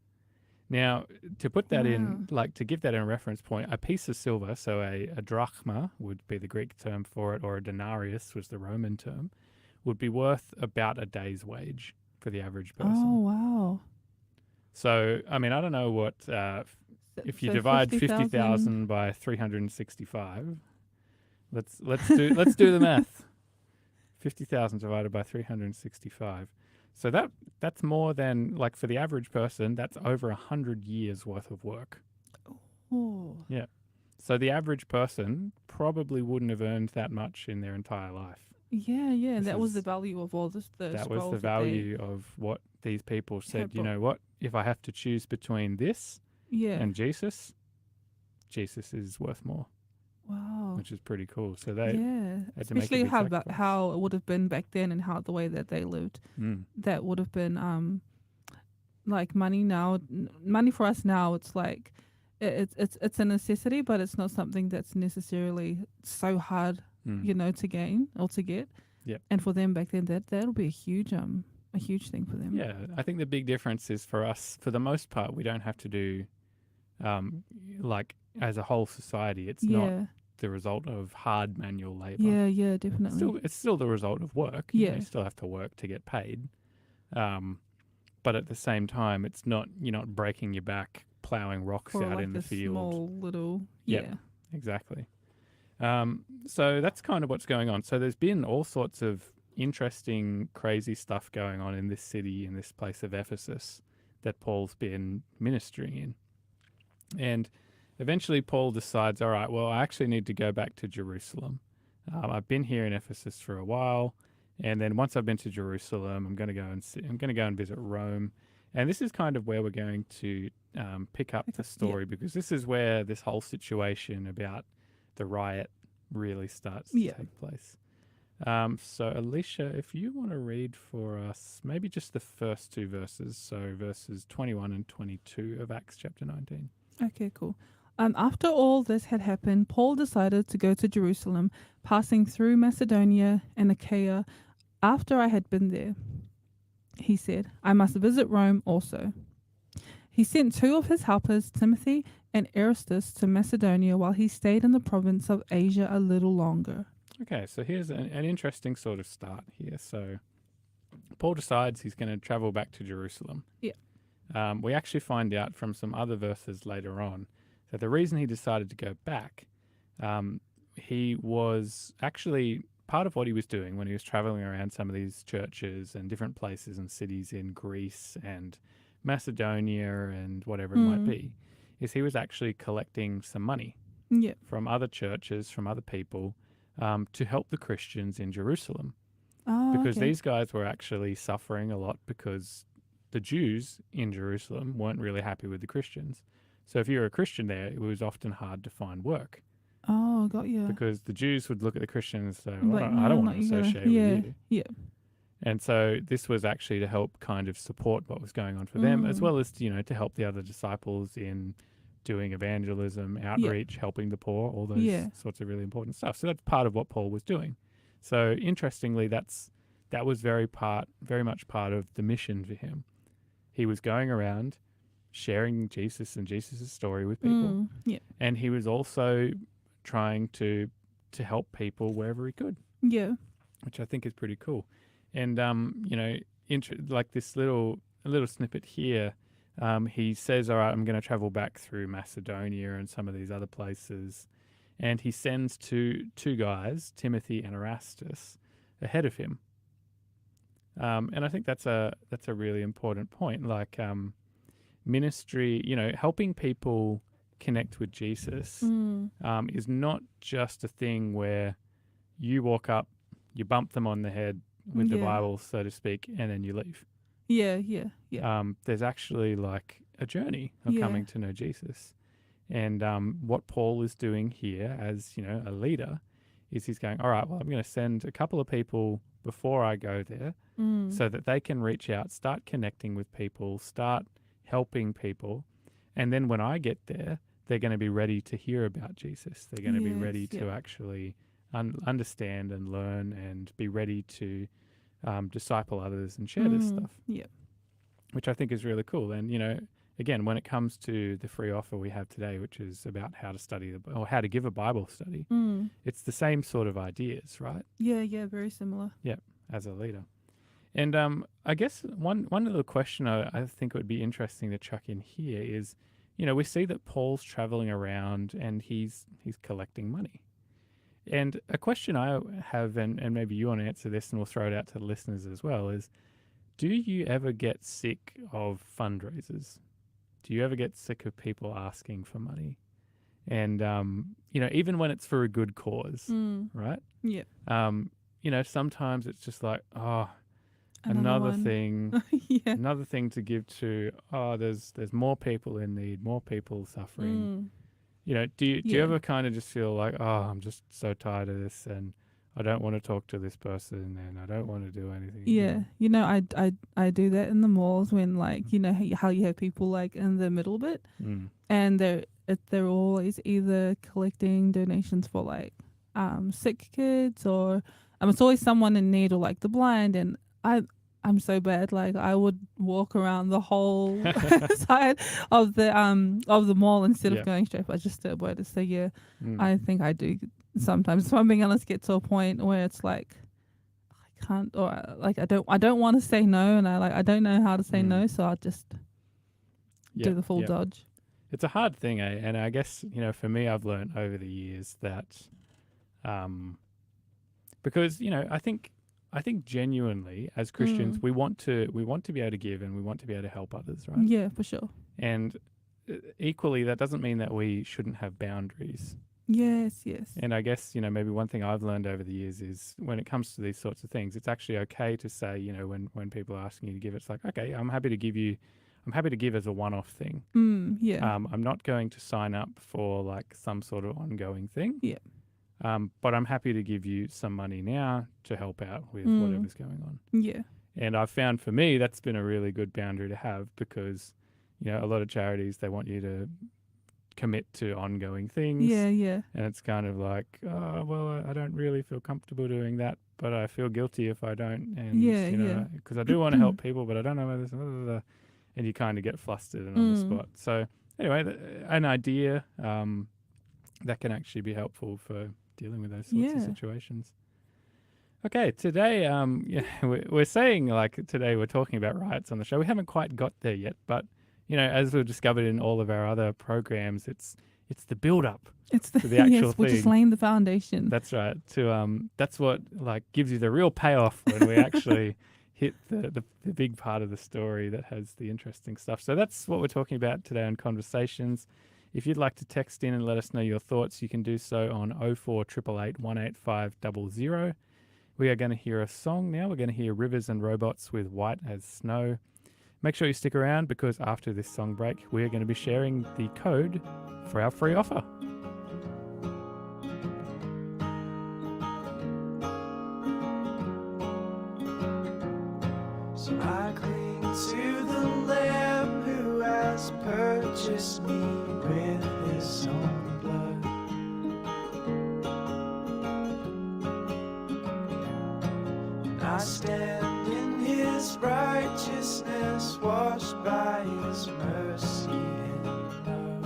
A: Now, to put that in,
B: Wow.
A: like to give that in a reference point, a piece of silver, so a drachma would be the Greek term for it, or a denarius was the Roman term, would be worth about a day's wage for the average
B: Oh
A: person.
B: wow.
A: So, I mean, I don't know what, if you
B: So
A: divide
B: 50,000.
A: 50,000 by 365, let's do the math. 50,000 divided by 365. So that's more than, like, for the average person, that's over 100 years worth of work.
B: Oh.
A: Yeah. So the average person probably wouldn't have earned that much in their entire life.
B: Yeah, yeah.
A: This
B: That was the
A: is
B: value of all this, the
A: that was the
B: scrolls that they
A: value of what these people
B: had
A: said, you
B: brought.
A: know what? If I have to choose between this
B: Yeah.
A: and Jesus, Jesus is worth more,
B: Wow.
A: which is pretty cool. So they
B: Yeah.
A: had to make a
B: Especially
A: big
B: how
A: sacrifice.
B: how it would have been back then and how the way that they lived.
A: Mm.
B: That would have been like money now. Money for us now, it's like it's a necessity, but it's not something that's necessarily so hard,
A: Mm.
B: to gain or to get.
A: Yep.
B: And for them back then, that'll be a huge thing for them.
A: Yeah, I think the big difference is for us, for the most part, we don't have to do, like, as a whole society, it's not
B: Yeah.
A: the result of hard manual labor.
B: Yeah, yeah, definitely.
A: It's still the result of work.
B: Yeah.
A: You still have to work to get paid. But at the same time, it's not, you're not breaking your back plowing rocks
B: For
A: out
B: like
A: in the
B: this
A: field.
B: small little
A: Yep.
B: yeah.
A: Exactly. So that's kind of what's going on. So there's been all sorts of interesting, crazy stuff going on in this city, in this place of Ephesus, that Paul's been ministering in. And eventually Paul decides, all right, well, I actually need to go back to Jerusalem. I've been here in Ephesus for a while, and then once I've been to Jerusalem, I'm going to go and visit Rome. And this is kind of where we're going to pick up the story, because this is where this whole situation about the riot really starts to take place. So, Alicia, if you want to read for us maybe just the first two verses, so verses 21 and 22 of Acts chapter 19.
B: Okay, cool. After all this had happened, Paul decided to go to Jerusalem, passing through Macedonia and Achaia. After I had been there, he said, I must visit Rome also. He sent two of his helpers, Timothy and Erastus, to Macedonia while he stayed in the province of Asia a little longer.
A: Okay, so here's an interesting sort of start here. So Paul decides he's going to travel back to Jerusalem.
B: Yeah.
A: We actually find out from some other verses later on that the reason he decided to go back, he was actually, part of what he was doing when he was traveling around some of these churches and different places and cities in Greece and Macedonia and whatever it might be, is he was actually collecting some money from other churches, from other people, to help the Christians in Jerusalem. Because these guys were actually suffering a lot because the Jews in Jerusalem weren't really happy with the Christians. So if you were a Christian there, it was often hard to find work.
B: Oh, got you.
A: Because the Jews would look at the Christians and say,
B: Like,
A: I don't
B: no,
A: want to
B: not you
A: associate
B: gotta-
A: with you.
B: Yeah.
A: And so this was actually to help kind of support what was going on for them, as well as, to help the other disciples in doing evagelism, outreach, helping the poor, all those sorts of really important stuff. So that's part of what Paul was doing. So interestingly, that was very much part of the mission for him. He was going around sharing Jesus and Jesus' story with people. And he was also trying to help people wherever he could.
B: Yeah.
A: Which I think is pretty cool. And like this little snippet here, he says, all right, I'm going to travel back through Macedonia and some of these other places. And he sends two guys, Timothy and Erastus, ahead of him. And I think that's a really important point. Like ministry, helping people connect with Jesus is not just a thing where you walk up, you bump them on the head with the Bible, so to speak, and then you leave.
B: Yeah.
A: There's actually like a journey of coming to know Jesus. And what Paul is doing here as, a leader is he's going, all right, well, I'm going to send a couple of people before I go there so that they can reach out, start connecting with people, start helping people. And then when I get there, they're going to be ready to hear about Jesus. They're going to be ready to actually understand and learn and be ready to disciple others and share this stuff.
B: Yeah.
A: Which I think is really cool. And, again, when it comes to the free offer we have today, which is about how to study or how to give a Bible study, it's the same sort of ideas, right?
B: Yeah, very similar.
A: As a leader. And I guess one little question I think would be interesting to chuck in here is, we see that Paul's traveling around and he's collecting money. And a question I have, and maybe you want to answer this and we'll throw it out to the listeners as well, is do you ever get sick of fundraisers? Do you ever get sick of people asking for money? And, even when it's for a good cause, right?
B: Yeah.
A: Sometimes it's just like, oh,
B: Another
A: another
B: one.
A: thing,
B: Yeah.
A: another thing to give to. Oh, there's more people in need, more people suffering. Do you
B: Yeah.
A: ever kind of just feel like, oh, I'm just so tired of this, and I don't want to talk to this person, and I don't want to do anything.
B: Yeah. I do that in the malls when how you have people like in the middle bit, and they're always either collecting donations for like sick kids or it's always someone in need or like the blind, and I'm so bad. Like I would walk around the whole side of the mall instead of going straight. But just to avoid it. So yeah, I think I do sometimes. If I'm being honest, get to a point where it's like I can't, or like I don't want to say no, and I don't know how to say no, so I'll just do the full dodge.
A: It's a hard thing, and I guess for me, I've learned over the years that because I think genuinely as Christians we want to be able to give and we want to be able to help others, right?
B: Yeah, for sure.
A: And equally, that doesn't mean that we shouldn't have boundaries.
B: Yes.
A: And I guess maybe one thing I've learned over the years is when it comes to these sorts of things, it's actually okay to say when people are asking you to give, it's like, okay, I'm happy to give as a one-off thing.
B: Yeah.
A: I'm not going to sign up for like some sort of ongoing thing.
B: Yeah.
A: But I'm happy to give you some money now to help out with whatever's going on.
B: Yeah.
A: And I've found for me that's been a really good boundary to have because, a lot of charities, they want you to commit to ongoing things.
B: Yeah. And
A: it's kind of like, oh, well, I don't really feel comfortable doing that, but I feel guilty if I don't. And, because I do want to help people, but I don't know whether this, and you kind of get flustered and on the spot. So anyway, an idea that can actually be helpful for dealing with those sorts of situations. Okay, today, we're saying like today we're talking about riots on the show. We haven't quite got there yet, but as we've discovered in all of our other programs, it's the build up.
B: It's
A: to the actual thing.
B: We're just laying the foundation.
A: That's right. That's what like gives you the real payoff when we actually hit the big part of the story that has the interesting stuff. So that's what we're talking about today on Conversations. If you'd like to text in and let us know your thoughts, you can do so on 0488 185 00. We are going to hear a song now. We're going to hear Rivers and Robots with White as Snow. Make sure you stick around because after this song break, we're going to be sharing the code for our free offer.
C: So I cling to the Lamb who has purchased me with his own blood. And I stand in his righteousness, washed by his mercy and love.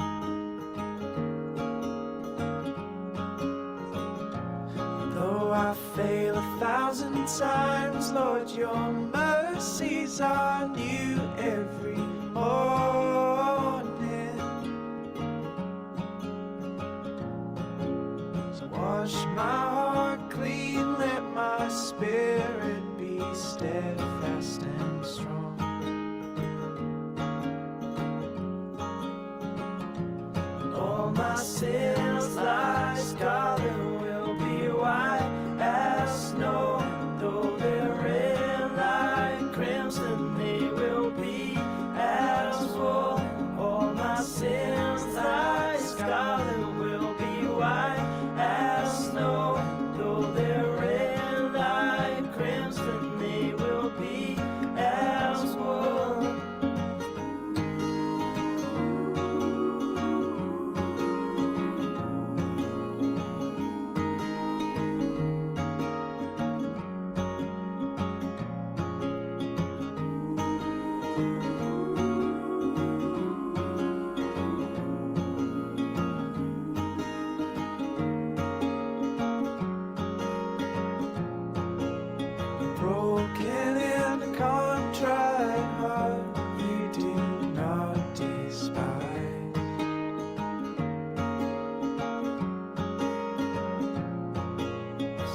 C: Though I fail 1,000 times, Lord, your mercies are new every morning. So wash my heart clean, let my spirit be steadfast and strong. And all my sins like scarlet will be white as snow, though they're red like crimson, they will be as wool. All my sins like scarlet will be white as snow, though they're red like crimson, they will be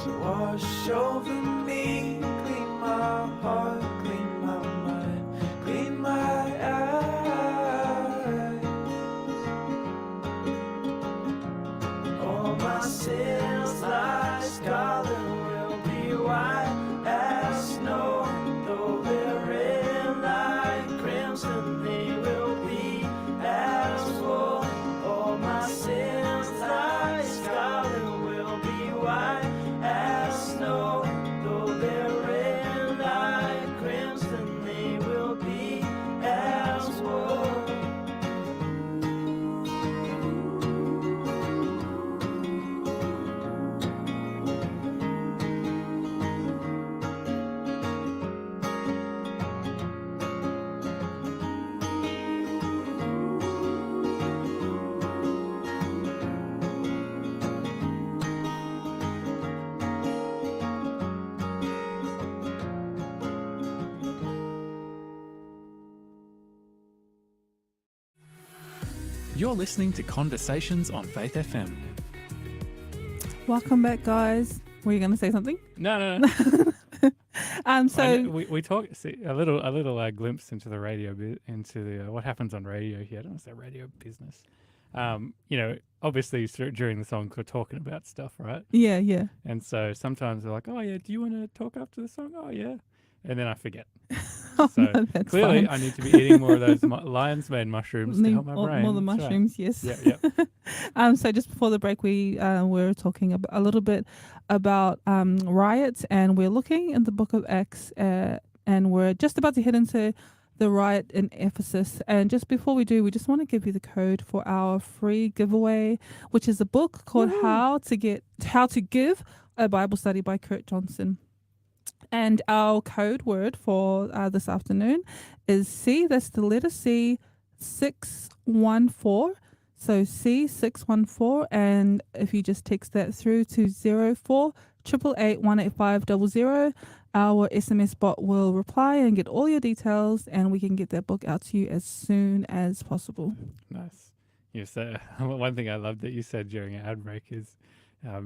C: So wash over me, clean my heart, clean my mind, clean my eyes. All my sins like scarlet will be white as snow, though they're red like crimson, they will be as wool. All my sins like scarlet will be white as snow, though they're red like crimson, they will be as wool.
A: You're listening to Conversations on Faith FM.
B: Welcome back, guys. Were you going to say something?
A: No.
B: So
A: we talk a little glimpse into the radio into the what happens on radio here. I don't want to say radio business. Obviously during the song we're talking about stuff, right?
B: yeah.
A: And so sometimes they're like, "Oh yeah, do you want to talk after the song?" "Oh yeah," and then I forget.
B: Oh,
A: So
B: no, that's
A: clearly,
B: fine.
A: I need to be eating more of those lion's mane mushrooms to
B: Need
A: help my brain.
B: more the
A: That's right.
B: mushrooms, yes.
A: Yeah.
B: So just before the break, we were talking a little bit about riots, and we're looking in the book of Acts, and we're just about to head into the riot in Ephesus. And just before we do, we just want to give you the code for our free giveaway, which is a book called How to Give, a Bible Study by Kurt Johnson. And our code word for this afternoon is C. That's the letter C, 614. So C614, and if you just text that through to 0488818500, our SMS bot will reply and get all your details, and we can get that book out to you as soon as possible.
A: Nice. Yes. One thing I love that you said during our ad break is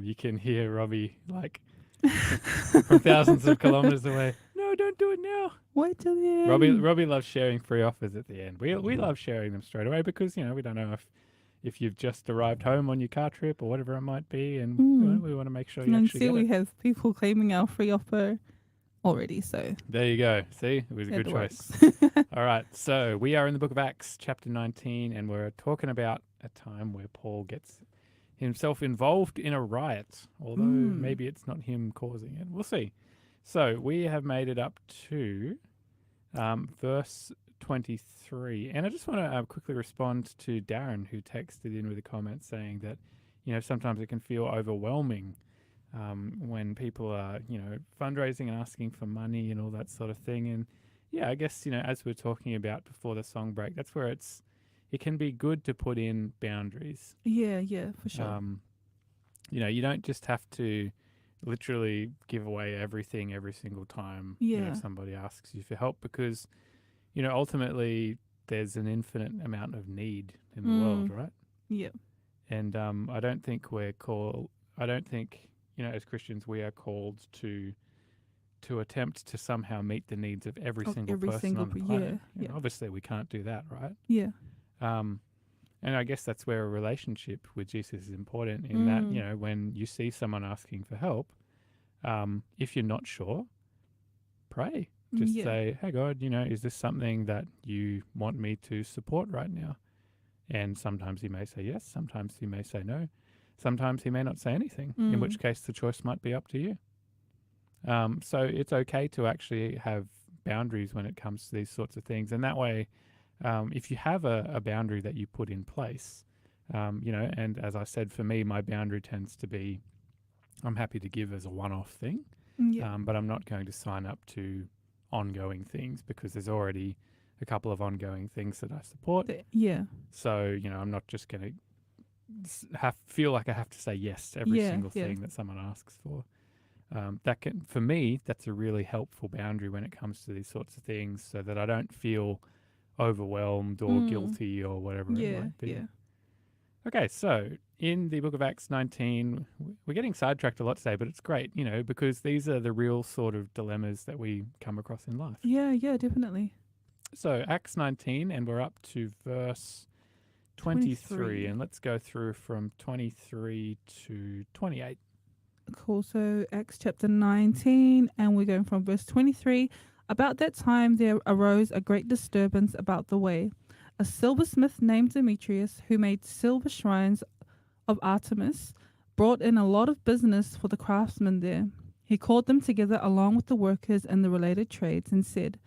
A: you can hear Robbie like from thousands of kilometers away. No, don't do it now.
B: Wait till the end.
A: Robbie loves sharing free offers at the end. We love sharing them straight away because we don't know if you've just arrived home on your car trip or whatever it might be, and we want to make sure you actually get
B: we
A: it.
B: have people claiming our free offer already, so
A: There you go. See, it was a good choice. All right, so we are in the book of Acts, chapter 19, and we're talking about a time where Paul gets himself involved in a riot, although maybe it's not him causing it. We'll see. So we have made it up to verse 23, and I just want to quickly respond to Darren, who texted in with a comment saying that sometimes it can feel overwhelming when people are fundraising and asking for money and all that sort of thing. And I guess as we were talking about before the song break, that's where it can be good to put in boundaries.
B: Yeah, for sure.
A: You don't just have to literally give away everything every single time somebody asks you for help, because ultimately there's an infinite amount of need in the world, right?
B: Yeah.
A: And I don't think as Christians we are called to attempt to somehow meet the needs of every single person on the planet.
B: Yeah.
A: Obviously we can't do that, right?
B: Yeah.
A: And I guess that's where a relationship with Jesus is important, in that, when you see someone asking for help, if you're not sure, pray. Just say, "Hey God, is this something that you want me to support right now?" And sometimes he may say yes, sometimes he may say no, sometimes he may not say anything, in which case the choice might be up to you. So it's okay to actually have boundaries when it comes to these sorts of things. And that way, if you have a boundary that you put in place, and as I said, for me, my boundary tends to be, I'm happy to give as a one-off thing, but I'm not going to sign up to ongoing things, because there's already a couple of ongoing things that I support. So, I'm not just going to feel like I have to say yes to every single thing that someone asks for. For me, that's a really helpful boundary when it comes to these sorts of things, so that I don't feel overwhelmed or guilty or whatever it might be. Okay, so in the book of Acts 19, we're getting sidetracked a lot today, but it's great, because these are the real sort of dilemmas that we come across in life.
B: Yeah, definitely.
A: So Acts 19, and we're up to verse 23, and let's go through from 23 to 28.
B: Cool. So Acts chapter 19, and we're going from verse 23. About that time there arose a great disturbance about the way. A silversmith named Demetrius, who made silver shrines of Artemis, brought in a lot of business for the craftsmen there. He called them together along with the workers in the related trades and said,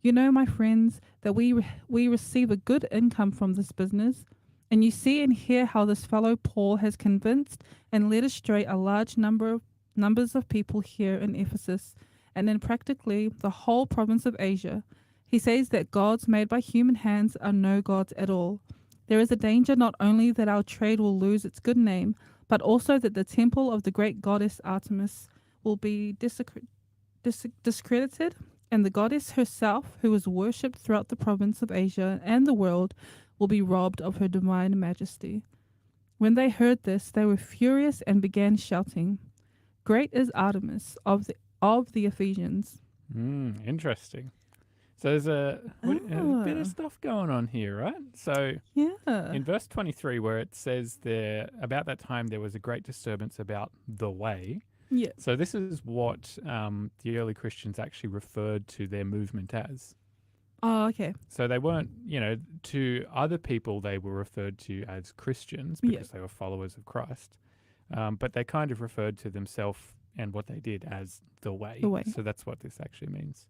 B: "You know, my friends, that we receive a good income from this business. And you see and hear how this fellow Paul has convinced and led astray a large numbers of people here in Ephesus and in practically the whole province of Asia. He says that gods made by human hands are no gods at all. There is a danger not only that our trade will lose its good name, but also that the temple of the great goddess Artemis will be discredited, and the goddess herself, who is worshipped throughout the province of Asia and the world, will be robbed of her divine majesty." When they heard this, they were furious and began shouting, "Great is Artemis of the Ephesians."
A: Interesting. So there's a bit of stuff going on here, right? So
B: Yeah.
A: in verse 23, where it says there, about that time there was a great disturbance about the way.
B: Yeah.
A: So this is what the early Christians actually referred to their movement as.
B: Oh, okay.
A: So they weren't, to other people they were referred to as Christians because they were followers of Christ. But they kind of referred to themselves and what they did as the way.
B: The way.
A: So that's what this actually means.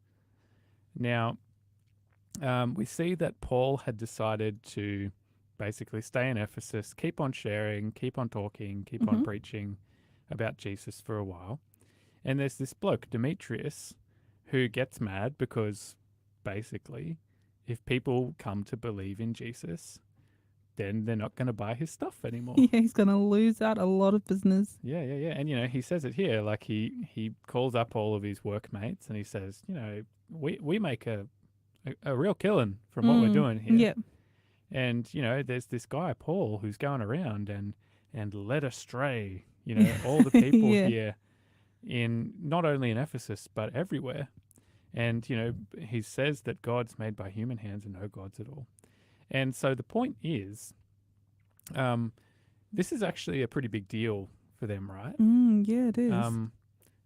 A: Now, we see that Paul had decided to basically stay in Ephesus, keep on sharing, keep on talking, keep on preaching about Jesus for a while. And there's this bloke, Demetrius, who gets mad because basically if people come to believe in Jesus, then they're not going to buy his stuff anymore.
B: Yeah, he's going to lose out a lot of business.
A: Yeah. And, he says it here, like he calls up all of his workmates and he says, we make a real killing from what we're doing here.
B: Yeah.
A: And, there's this guy, Paul, who's going around and led astray, all the people here in not only in Ephesus, but everywhere. And, he says that gods made by human hands are no gods at all. And so the point is, this is actually a pretty big deal for them, right?
B: Yeah, it is.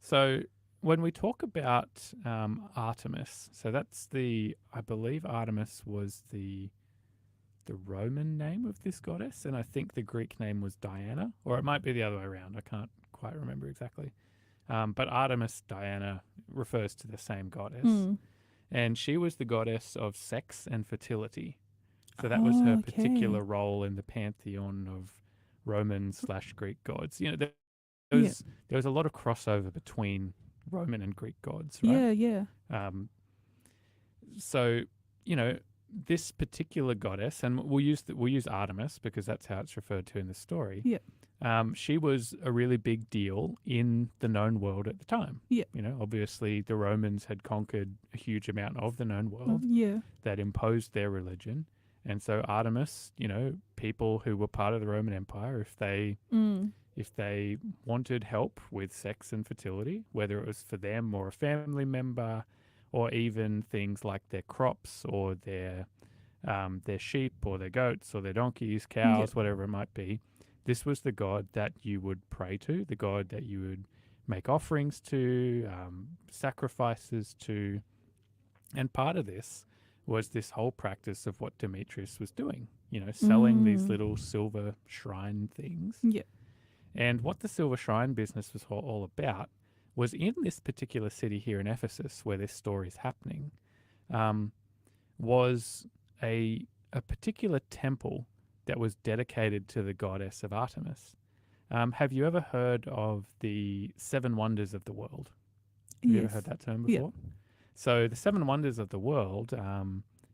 A: So when we talk about Artemis, so that's I believe Artemis was the Roman name of this goddess, and I think the Greek name was Diana, or it might be the other way around. I can't quite remember exactly. But Artemis, Diana, refers to the same goddess. And she was the goddess of sex and fertility. So that was her particular role in the pantheon of Roman/Greek gods. There was a lot of crossover between Roman and Greek gods, right?
B: Yeah.
A: So, this particular goddess, and we'll use Artemis because that's how it's referred to in the story.
B: Yeah.
A: She was a really big deal in the known world at the time.
B: Yeah.
A: Obviously the Romans had conquered a huge amount of the known world that imposed their religion. And so Artemis, people who were part of the Roman Empire, if they wanted help with sex and fertility, whether it was for them or a family member, or even things like their crops or their sheep or their goats or their donkeys, cows, whatever it might be, this was the god that you would pray to, the god that you would make offerings to, sacrifices to. And part of this was this whole practice of what Demetrius was doing, selling these little silver shrine things.
B: Yeah.
A: And what the silver shrine business was all about was in this particular city here in Ephesus, where this story is happening, was a particular temple that was dedicated to the goddess of Artemis. Have you ever heard of the 7 wonders of the world? Have you ever heard that term before?
B: Yeah.
A: So the 7 wonders of the world,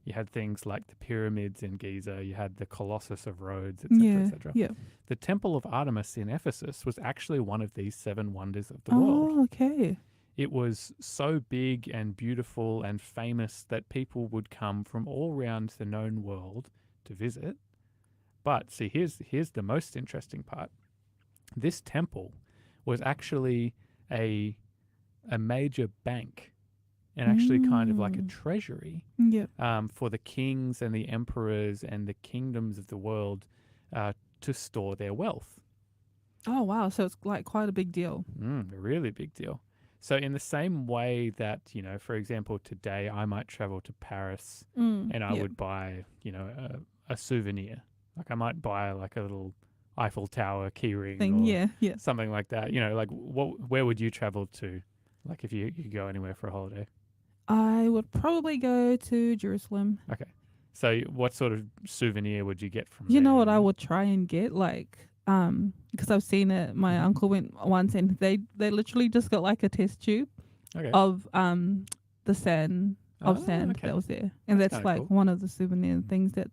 A: you had things like the pyramids in Giza, you had the Colossus of Rhodes, etc., etc.
B: Yeah.
A: The Temple of Artemis in Ephesus was actually one of these 7 wonders of the world.
B: Oh, okay.
A: It was so big and beautiful and famous that people would come from all around the known world to visit. But see, here's the most interesting part. This temple was actually a major bank and actually kind of like a treasury
B: Yep.
A: for the kings and the emperors and the kingdoms of the world to store their wealth.
B: Oh wow, so it's like quite a big deal.
A: A really big deal. So in the same way that, for example, today I might travel to Paris and I
B: Yep.
A: would buy, a souvenir. Like I might buy like a little Eiffel Tower keyring
B: Thing.
A: or
B: Yeah. Yeah.
A: something like that. Like where would you travel to? Like if you go anywhere for a holiday?
B: I would probably go to Jerusalem.
A: Okay. So what sort of souvenir would you get from
B: You
A: there?
B: know what I would try and get, because I've seen it. My
A: Mhm.
B: uncle went once, and they literally just got like a test tube
A: Okay.
B: of the sand sand
A: okay.
B: that was there, and
A: That's
B: that's
A: kinda
B: like
A: cool.
B: one of the souvenir things that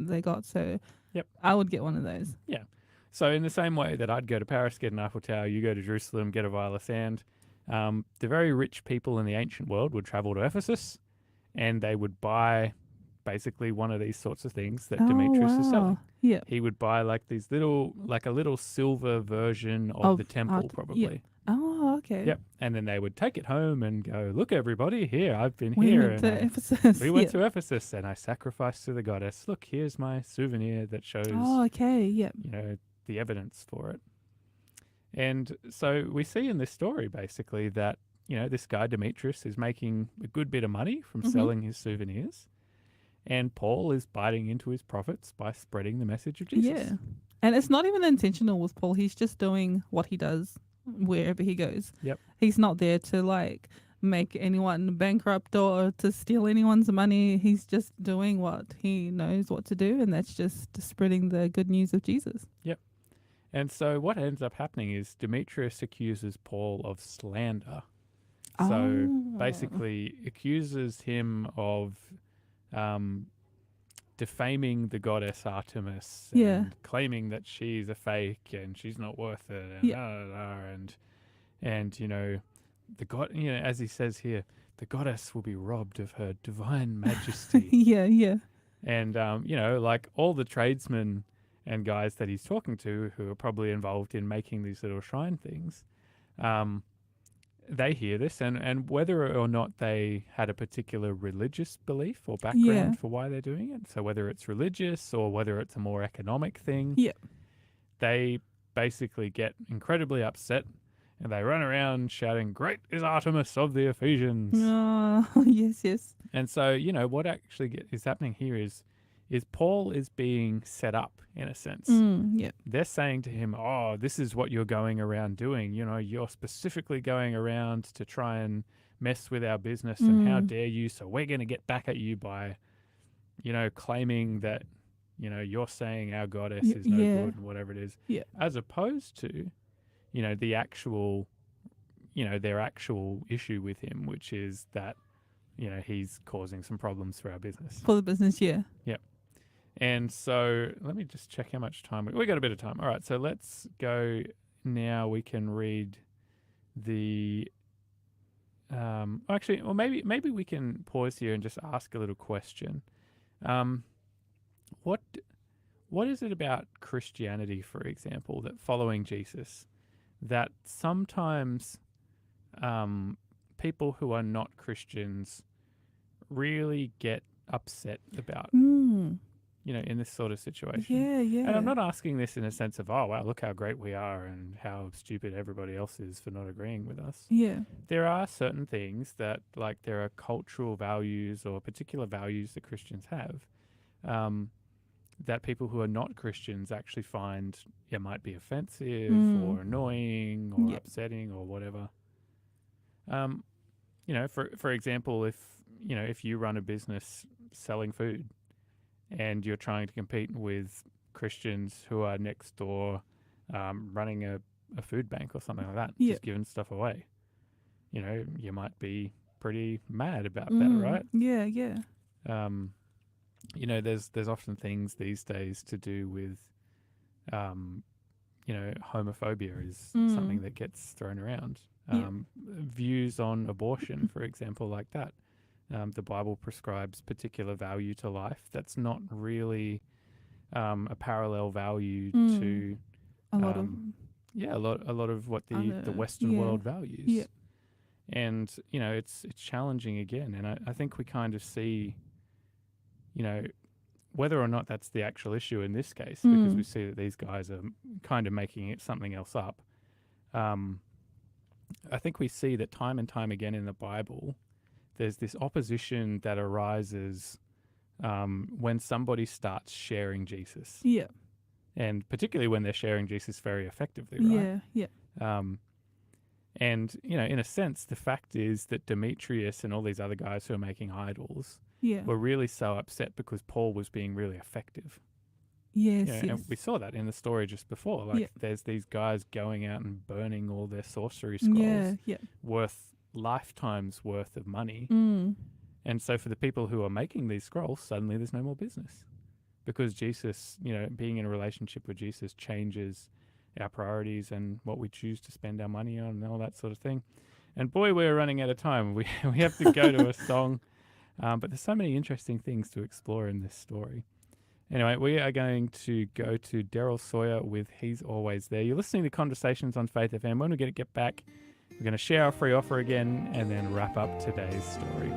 B: they got. So
A: Yep.
B: I would get one of those.
A: So in the same way that I'd go to Paris, get an Eiffel Tower, you go to Jerusalem, get a vial of sand, the very rich people in the ancient world would travel to Ephesus and they would buy basically one of these sorts of things that Demetrius is selling.
B: Yeah.
A: He would buy like a little silver version of the temple, probably.
B: Oh, okay.
A: Yep. And then they would take it home and go, look, everybody, here, I've been
B: We
A: here.
B: went to
A: And
B: Ephesus.
A: we went
B: Yeah.
A: to Ephesus and I sacrificed to the goddess. Look, here's my souvenir that shows,
B: Oh, okay. Yep.
A: the evidence for it. And so we see in this story basically that, this guy Demetrius is making a good bit of money from selling his souvenirs. And Paul is biting into his profits by spreading the message of Jesus.
B: Yeah. And it's not even intentional with Paul. He's just doing what he does wherever he goes.
A: Yep.
B: He's not there to like make anyone bankrupt or to steal anyone's money. He's just doing what he knows what to do, and that's just spreading the good news of Jesus.
A: And so what ends up happening is Demetrius accuses Paul of slander. So basically accuses him of defaming the goddess Artemis and claiming that she's a fake and she's not worth it and the god, as he says here, the goddess will be robbed of her divine majesty.
B: Yeah.
A: And like all the tradesmen and guys that he's talking to who are probably involved in making these little shrine things, they hear this, and whether or not they had a particular religious belief or background for why they're doing it, so whether it's religious or whether it's a more economic thing, they basically get incredibly upset and they run around shouting, "Great is Artemis of the Ephesians."
B: Yes.
A: And so, what actually is happening here is Paul is being set up in a sense. They're saying to him, "Oh, this is what you're going around doing. You're specifically going around to try and mess with our business, and how dare you? So we're going to get back at you by, claiming that, you're saying our goddess is no good and whatever it is."
B: Yeah.
A: As opposed to, the actual, their actual issue with him, which is that, he's causing some problems for our business.
B: For the business, yeah.
A: And so let me just check how much time we got. A bit of time. All right, so let's go now. We can read the. Actually, or maybe we can pause here and just ask a little question. What is it about Christianity, for example, that following Jesus, that sometimes people who are not Christians really get upset about? In this sort of situation.
B: Yeah.
A: And I'm not asking this in a sense of, oh, wow, look how great we are and how stupid everybody else is for not agreeing with us.
B: Yeah.
A: There are certain things that, like, there are cultural values or particular values that Christians have that people who are not Christians actually find might be offensive or annoying or upsetting or whatever. For example, if you run a business selling food, and you're trying to compete with Christians who are next door running a food bank or something like that, just giving stuff away. You might be pretty mad about that, right?
B: Yeah.
A: There's often things these days to do with, homophobia is something that gets thrown around. Views on abortion, for example, like that. The Bible prescribes particular value to life that's not really a parallel value
B: Mm.
A: to
B: A lot of
A: a lot of what the
B: other-
A: Western
B: yeah,
A: world values.
B: yeah.
A: And it's challenging again, and I think we kind of see, whether or not that's the actual issue in this case, because we see that these guys are kind of making it something else up. I think we see that time and time again in the Bible, there's this opposition that arises when somebody starts sharing Jesus,
B: Yeah.
A: and particularly when they're sharing Jesus very effectively, right?
B: Yeah. Yeah.
A: And in a sense, the fact is that Demetrius and all these other guys who are making idols
B: Yeah.
A: were really so upset because Paul was being really effective.
B: Yes.
A: Yeah,
B: Yes.
A: and we saw that in the story just before. Like,
B: Yeah.
A: there's these guys going out and burning all their sorcery scrolls
B: Yeah. Yeah.
A: worth lifetimes worth of money.
B: Mm.
A: And so for the people who are making these scrolls, suddenly there's no more business. Because Jesus, being in a relationship with Jesus changes our priorities and what we choose to spend our money on and all that sort of thing. And boy, we're running out of time. We have to go to a song. But there's so many interesting things to explore in this story. Anyway, we are going to go to Daryl Sawyer with He's Always There. You're listening to Conversations on Faith FM. When we get back, we're going to share our free offer again and then wrap up today's story.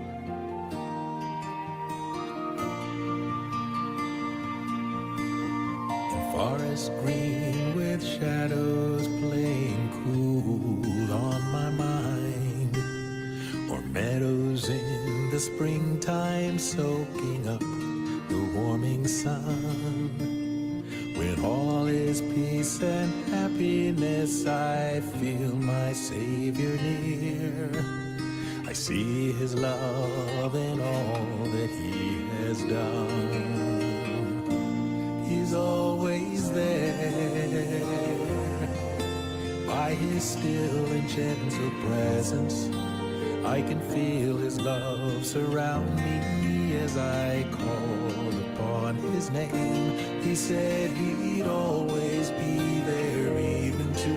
E: Forest green with shadows playing cool on my mind, or meadows in the springtime soaking up the warming sun. When all is peace and happiness, I feel my Savior near. I see His love in all that He has done. He's always there. By His still and gentle presence, I can feel His love surround me as I call upon His name. He said He'd always be there, even to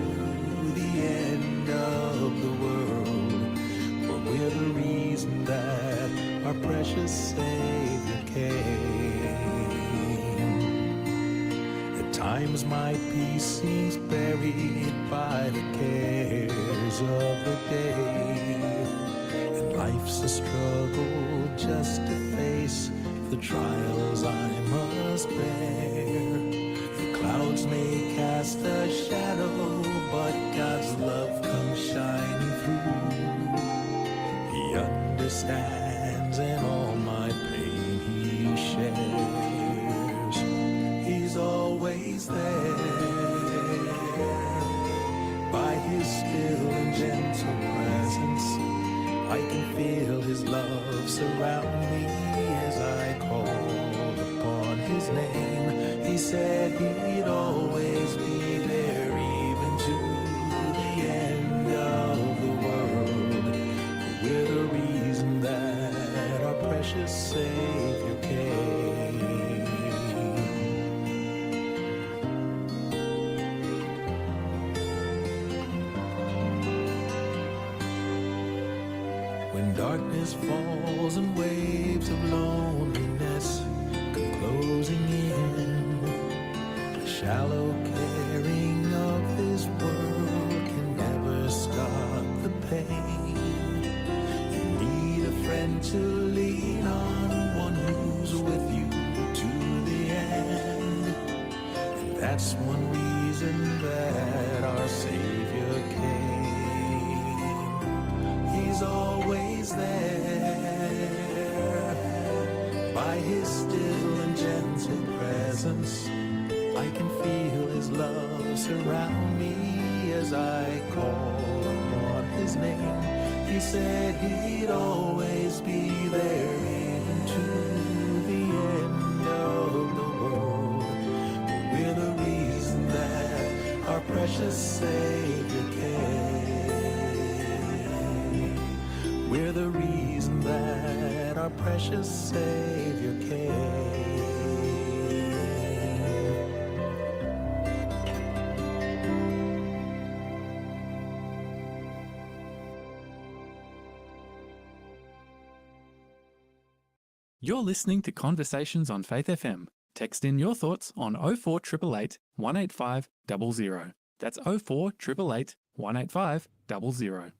E: the end of the world. For we're the reason that our precious Savior came. Times my peace seems buried by the cares of the day, and life's a struggle just to face the trials I must bear. The clouds may cast a shadow, but God's love comes shining through. He understands, and all my pain He shares. He's always there. By His still and gentle presence, I can feel His love surround me as I call upon His name. He said He'd always be there, even to the end of the world. We're the reason that our precious Savior came. When darkness falls and waves of loneliness come closing in, the shallow caring of this world can never stop the pain. You need a friend to lean on, one who's with you to the end. And that's one reason that our Savior came. He's always there. By His still and gentle presence, I can feel His love surround me as I call upon His name. He said He'd always be there, even to the end of the world. We're the reason that our precious Savior came. We're the reason that our precious Savior came.
A: You're listening to Conversations on Faith FM. Text in your thoughts on 04888 185 00. That's 04888 185 00.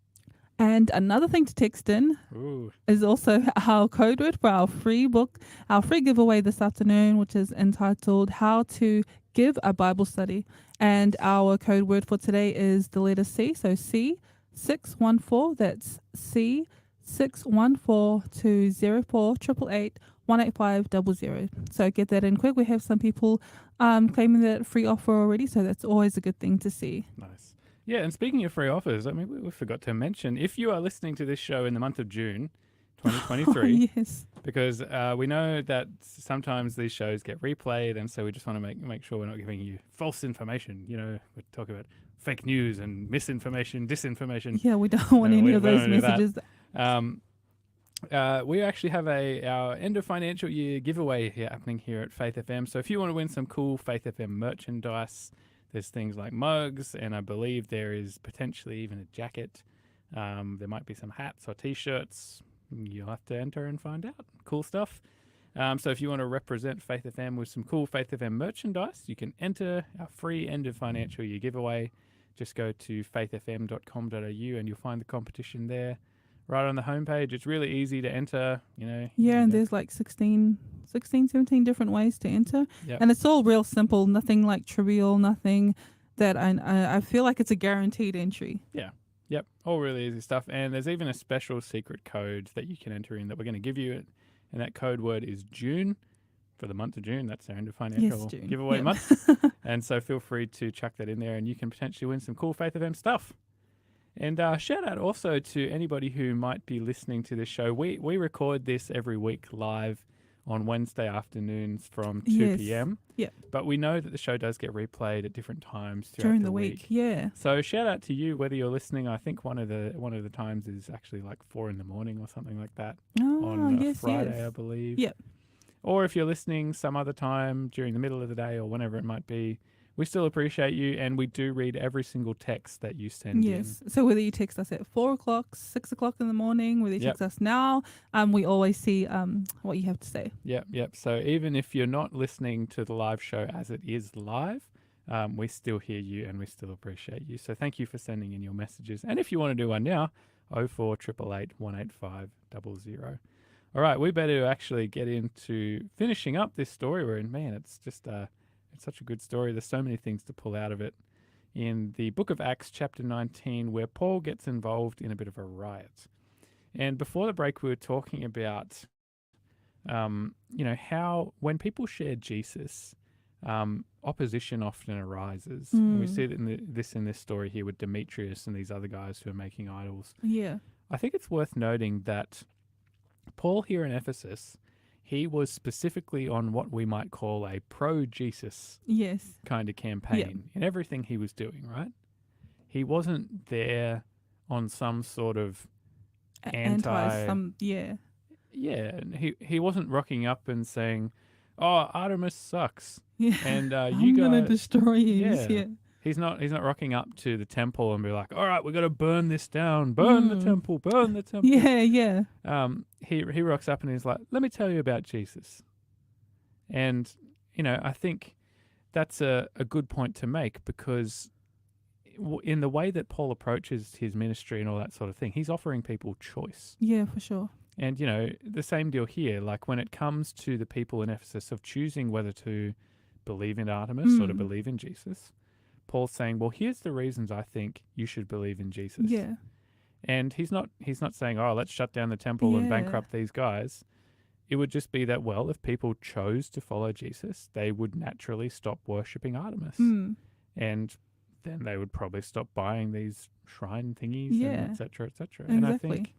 B: And another thing to text in
A: Ooh.
B: is also our code word for our free book, our free giveaway this afternoon, which is entitled How to Give a Bible Study. And our code word for today is the letter C. So C614, that's C614 to 048888 185 00. So get that in quick. We have some people claiming that free offer already, so that's always a good thing to see.
A: Nice. Yeah, and speaking of free offers, I mean, we forgot to mention, if you are listening to this show in the month of June 2023,
B: Yes.
A: because we know that sometimes these shows get replayed, and so we just want to make sure we're not giving you false information. You know, we talk about fake news and misinformation, disinformation.
B: Yeah, we don't want any of
A: we
B: those
A: don't do that.
B: messages.
A: We actually have our end of financial year giveaway happening here at Faith FM. So if you want to win some cool Faith FM merchandise, there's things like mugs, and I believe there is potentially even a jacket. There might be some hats or T-shirts. You'll have to enter and find out. Cool stuff. So if you want to represent Faith FM with some cool Faith FM merchandise, you can enter our free end of financial year giveaway. Just go to faithfm.com.au and you'll find the competition there. Right on the homepage. It's really easy to enter, you know.
B: Yeah, and there's like 17 different ways to enter.
A: Yep.
B: And it's all real simple, nothing like trivial, nothing that I feel like it's a guaranteed entry.
A: Yep, all really easy stuff. And there's even a special secret code that you can enter in that we're going to give you. And that code word is June, for the month of June. That's our end of financial
B: June.
A: giveaway
B: Yep.
A: month. And so feel free to chuck that in there and you can potentially win some cool Faith FM stuff. And shout out also to anybody who might be listening to this show. We record this every week live on Wednesday afternoons from 2
B: Yes.
A: p.m.
B: Yep.
A: But we know that the show does get replayed at different times throughout
B: During the week. Yeah.
A: So shout out to you, whether you're listening. I think one of the times is actually like 4 a.m. or something like that on
B: yes,
A: Friday,
B: yes.
A: I believe.
B: Yep.
A: Or if you're listening some other time during the middle of the day or whenever it might be, we still appreciate you, and we do read every single text that you send in.
B: Yes. So whether you text us at 4 o'clock, 6 o'clock in the morning, whether you
A: Yep.
B: text us now, we always see what you have to say.
A: Yep. So even if you're not listening to the live show as it is live, we still hear you and we still appreciate you. So thank you for sending in your messages. And if you want to do one now, 04888 185 00. All right, we better actually get into finishing up this story we're in. Man, it's just it's such a good story. There's so many things to pull out of it. In the book of Acts, chapter 19, where Paul gets involved in a bit of a riot. And before the break, we were talking about, how when people share Jesus, opposition often arises. And we see that in this story here with Demetrius and these other guys who are making idols.
B: Yeah.
A: I think it's worth noting that Paul here in Ephesus, he was specifically on what we might call a pro-Jesus
B: Yes.
A: kind of campaign in everything he was doing, right? He wasn't there on some sort of
B: Yeah.
A: Yeah, and he wasn't rocking up and saying, "Oh, Artemis sucks,"
B: Yeah.
A: and
B: I'm
A: you
B: gonna
A: guys.
B: destroy you.
A: Yeah.
B: Yeah.
A: He's not rocking up to the temple and be like, "All right, we got to burn this down, burn the temple, burn the temple."
B: Yeah. Yeah.
A: He rocks up and he's like, "Let me tell you about Jesus," and I think that's a good point to make, because in the way that Paul approaches his ministry and all that sort of thing, he's offering people choice.
B: Yeah, for sure.
A: And, the same deal here. Like when it comes to the people in Ephesus of choosing whether to believe in Artemis or to believe in Jesus, Paul's saying, well, here's the reasons I think you should believe in Jesus.
B: Yeah.
A: And he's not saying, oh, let's shut down the temple and bankrupt these guys. It would just be that, well, if people chose to follow Jesus, they would naturally stop worshipping Artemis. And then they would probably stop buying these shrine thingies, and et cetera, et cetera.
B: Exactly.
A: And I think,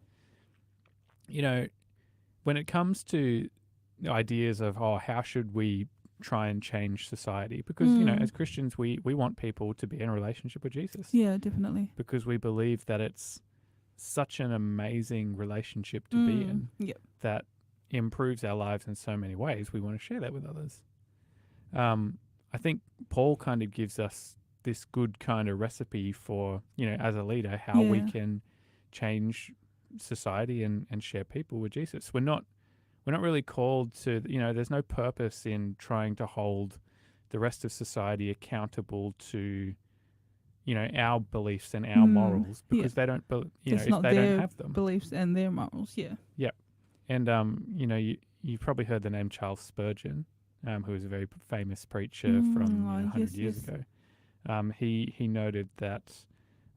A: when it comes to ideas of, how should we try and change society? Because, as Christians, we want people to be in a relationship with Jesus.
B: Yeah, definitely.
A: Because we believe that it's such an amazing relationship to be in that improves our lives in so many ways. We want to share that with others. I think Paul kind of gives us this good kind of recipe for, as a leader, how we can change society and share people with Jesus. We're we're not really called to, there's no purpose in trying to hold the rest of society accountable to, our beliefs and our morals,
B: Yeah.
A: because they don't,
B: It's
A: if
B: not
A: they don't
B: their
A: have them.
B: beliefs and their morals. Yeah.
A: And, you've probably heard the name Charles Spurgeon, who was a very famous preacher from 100 years ago. He noted that,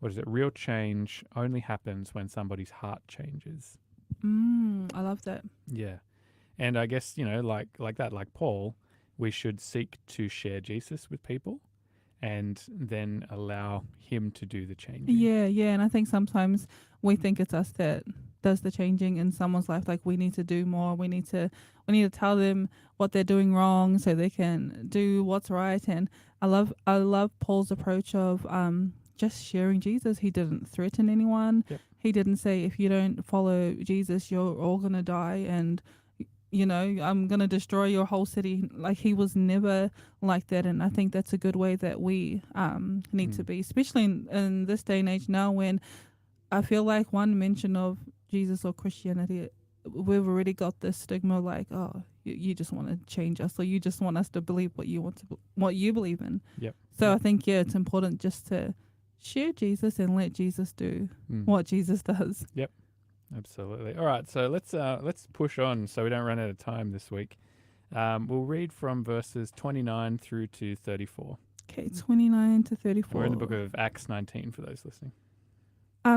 A: real change only happens when somebody's heart changes.
B: I love that.
A: Yeah. And I guess, like Paul, we should seek to share Jesus with people and then allow him to do the changing.
B: Yeah, yeah. And I think sometimes we think it's us that does the changing in someone's life. Like we need to do more. We need to tell them what they're doing wrong so they can do what's right. And I love Paul's approach of just sharing Jesus. He didn't threaten anyone.
A: Yep.
B: He didn't say, if you don't follow Jesus, you're all gonna die, and I'm gonna destroy your whole city. Like, he was never like that. And I think that's a good way that we need to be, especially in this day and age now, when I feel like one mention of Jesus or Christianity, we've already got this stigma like, oh, you just want to change us, or you just want us to believe what you believe in.
A: Yep.
B: So I think, it's important just to share Jesus and let Jesus do what Jesus does.
A: Yep. Absolutely. All right, so let's push on so we don't run out of time this week. We'll read from verses 29 through to 34.
B: Okay, 29 to 34.
A: We're in the book of Acts 19 for those listening.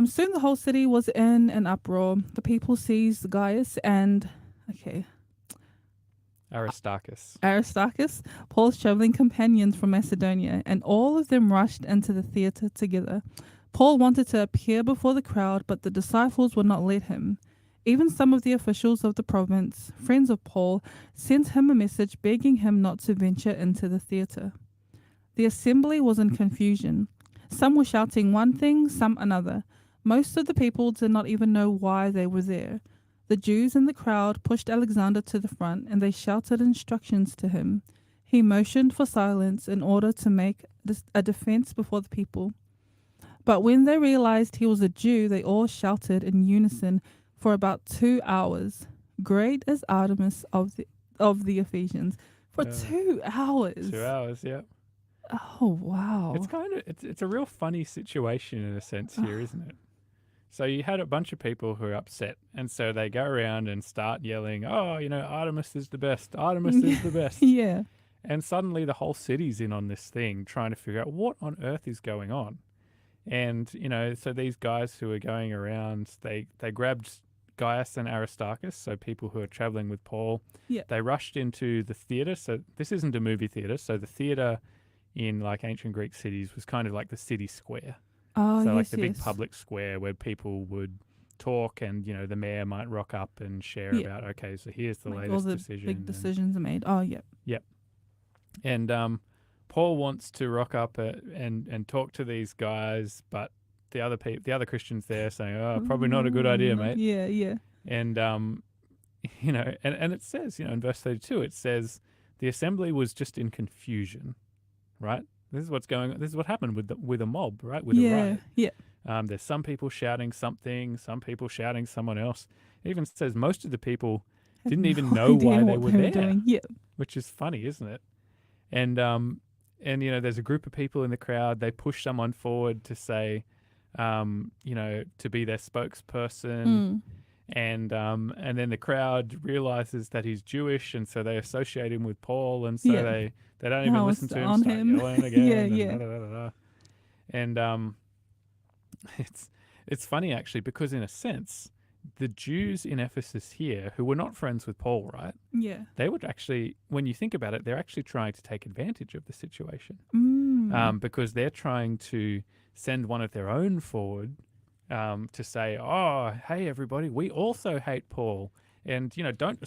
B: Soon the whole city was in an uproar. The people seized Gaius and Aristarchus, Paul's traveling companions from Macedonia, and all of them rushed into the theatre together. Paul wanted to appear before the crowd, but the disciples would not let him. Even some of the officials of the province, friends of Paul, sent him a message begging him not to venture into the theatre. The assembly was in confusion. Some were shouting one thing, some another. Most of the people did not even know why they were there. The Jews in the crowd pushed Alexander to the front, and they shouted instructions to him. He motioned for silence in order to make a defense before the people. But when they realized he was a Jew, they all shouted in unison for about 2 hours, "Great is Artemis of the Ephesians." For 2 hours.
A: 2 hours, yeah.
B: Oh, wow.
A: It's a real funny situation in a sense here, isn't it? So you had a bunch of people who are upset, and so they go around and start yelling, "Oh, Artemis is the best. Artemis is the best."
B: Yeah.
A: And suddenly the whole city's in on this thing, trying to figure out what on earth is going on. And, so these guys who are going around, they grabbed Gaius and Aristarchus, so people who are traveling with Paul.
B: Yeah.
A: They rushed into the theatre. So this isn't a movie theatre. So the theatre in like ancient Greek cities was kind of like the city square.
B: Oh,
A: so
B: yes,
A: like the big public square where people would talk, and, the mayor might rock up and share about, okay, so here's the latest
B: all the
A: decision.
B: big decisions are made. Oh, yeah.
A: Yep. And Paul wants to rock up and talk to these guys, but the other Christians there saying, "Oh, probably not a good idea, mate."
B: Yeah, yeah.
A: And and it says, in verse 32, it says the assembly was just in confusion, right? This is what's going on. This is what happened with a mob, right? With a riot.
B: Yeah.
A: There's some people shouting something, some people shouting someone else. It even says most of the people didn't even know why they were there,
B: doing. Yeah.
A: which is funny, isn't it? And there's a group of people in the crowd. They push someone forward to say, to be their spokesperson. And then the crowd realizes that he's Jewish, and so they associate him with Paul, and so they don't even listen to him, start yelling again. And it's funny actually, because in a sense, the Jews in Ephesus here, who were not friends with Paul, right?
B: Yeah.
A: They would actually, when you think about it, they're actually trying to take advantage of the situation, because they're trying to send one of their own forward to say, "Oh, hey everybody, we also hate Paul, and don't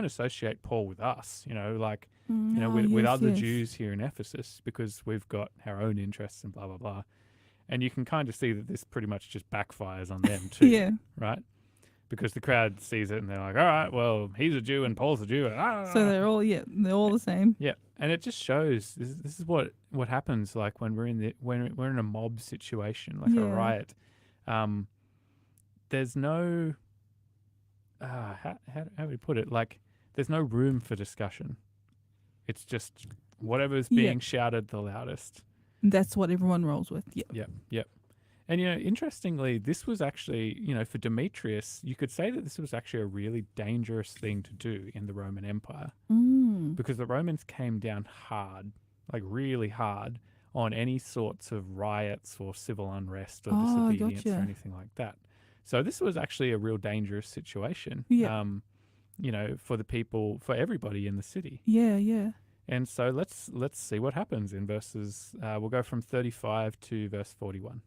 A: associate Paul with us, with other Jews here in Ephesus, because we've got our own interests and blah blah blah." And you can kind of see that this pretty much just backfires on them too,
B: Yeah.
A: right? Because the crowd sees it and they're like, "All right, well, he's a Jew and Paul's a Jew."
B: So they're all the same.
A: Yeah, and it just shows this is what happens like when we're in a mob situation, like a riot. There's no how do we put it? Like, there's no room for discussion. It's just whatever's
B: Yeah.
A: being shouted the loudest.
B: That's what everyone rolls with. Yeah.
A: Yep. And, interestingly, this was actually, for Demetrius, you could say that this was actually a really dangerous thing to do in the Roman Empire because the Romans came down hard, like really hard, on any sorts of riots or civil unrest or disobedience or
B: gotcha.
A: anything like that. So this was actually a real dangerous situation,
B: Yeah.
A: for the people, for everybody in the city.
B: Yeah.
A: And so let's see what happens in verses. We'll go from 35 to verse 41.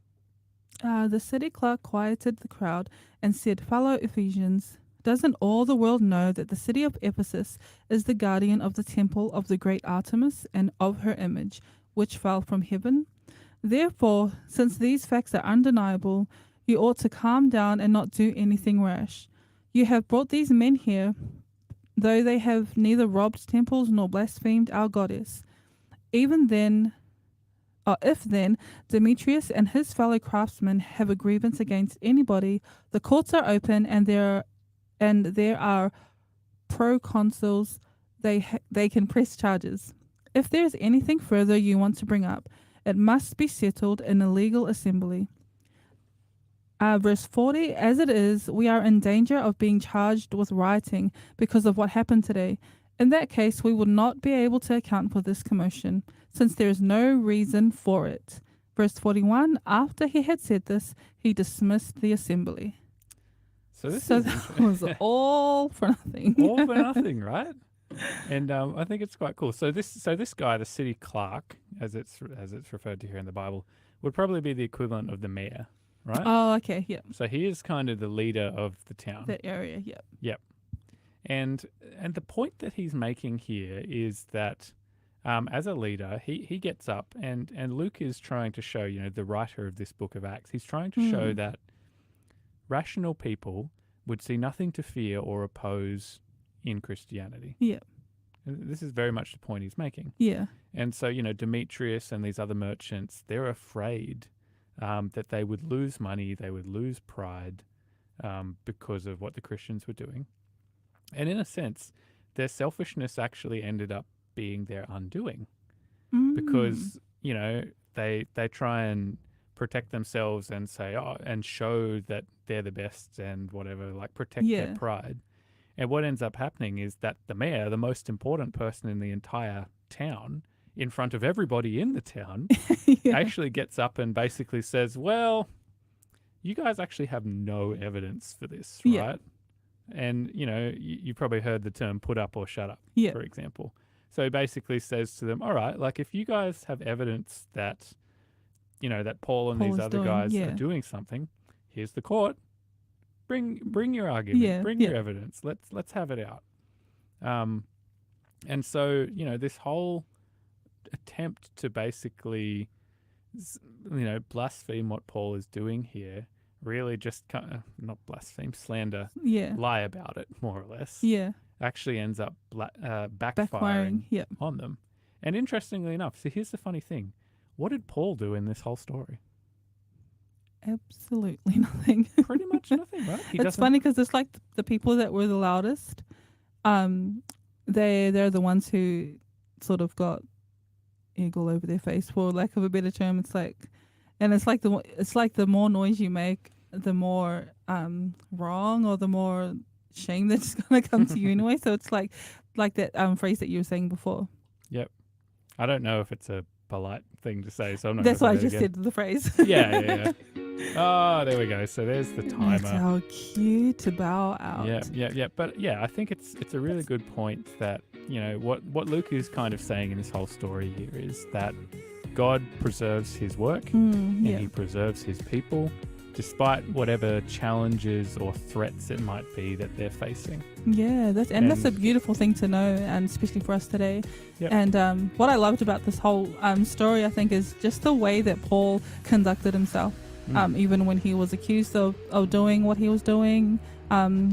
B: The city clerk quieted the crowd and said, "Fellow Ephesians, doesn't all the world know that the city of Ephesus is the guardian of the temple of the great Artemis and of her image, which fell from heaven? Therefore, since these facts are undeniable, you ought to calm down and not do anything rash. You have brought these men here, though they have neither robbed temples nor blasphemed our goddess. If then Demetrius and his fellow craftsmen have a grievance against anybody, the courts are open, and there are proconsuls. They can press charges. If there is anything further you want to bring up, it must be settled in a legal assembly." Verse 40, "As it is, we are in danger of being charged with rioting because of what happened today. In that case, we would not be able to account for this commotion, since there is no reason for it." Verse 41, after he had said this, he dismissed the assembly.
A: So this
B: So
A: is
B: that was all for nothing.
A: all for nothing, right? And I think it's quite cool. So this guy, the city clerk, as it's referred to here in the Bible, would probably be the equivalent of the mayor, right?
B: Oh, okay, yeah.
A: So he is kind of the leader of the town.
B: That area, yeah.
A: Yep. And the point that he's making here is that as a leader, he gets up and Luke is trying to show, the writer of this book of Acts, he's trying to show that rational people would see nothing to fear or oppose in Christianity.
B: Yeah.
A: This is very much the point he's making.
B: Yeah.
A: And so, Demetrius and these other merchants, they're afraid that they would lose money, they would lose pride because of what the Christians were doing. And in a sense, their selfishness actually ended up being their undoing because, they try and protect themselves and say, and show that they're the best and whatever, like protect their pride. And what ends up happening is that the mayor, the most important person in the entire town, in front of everybody in the town, actually gets up and basically says, well, you guys actually have no evidence for this, right?
B: Yeah.
A: And, you probably heard the term put up or shut up,
B: Yeah.
A: for example. So he basically says to them, all right, like if you guys have evidence that, that Paul and these other guys are doing something, here's the court. Bring your argument, bring your evidence. Let's have it out. And so, this whole attempt to basically, blaspheme what Paul is doing here, really just kind of, not blaspheme, slander, lie about it, more or less, actually ends up backfiring on them. And interestingly enough, so here's the funny thing. What did Paul do in this whole story?
B: Absolutely nothing.
A: Pretty much nothing, right?
B: It's funny because it's like the people that were the loudest, they're the ones who sort of got egg all over their face, for lack of a better term. It's like the more noise you make, the more wrong or the more shame that's gonna come to you anyway. So it's like that phrase that you were saying before. Yep.
A: I don't know if it's a polite thing to say, so I'm not.
B: That's why I just said the phrase.
A: Yeah. Oh, there we go. So there's the timer.
B: That's how cute to bow out.
A: Yeah. But yeah, I think it's a really good point that, what Luke is kind of saying in this whole story here is that God preserves his work and he preserves his people despite whatever challenges or threats it might be that they're facing.
B: Yeah, that's a beautiful thing to know, and especially for us today. Yep. And what I loved about this whole story, I think, is just the way that Paul conducted himself. Even when he was accused of doing what he was doing,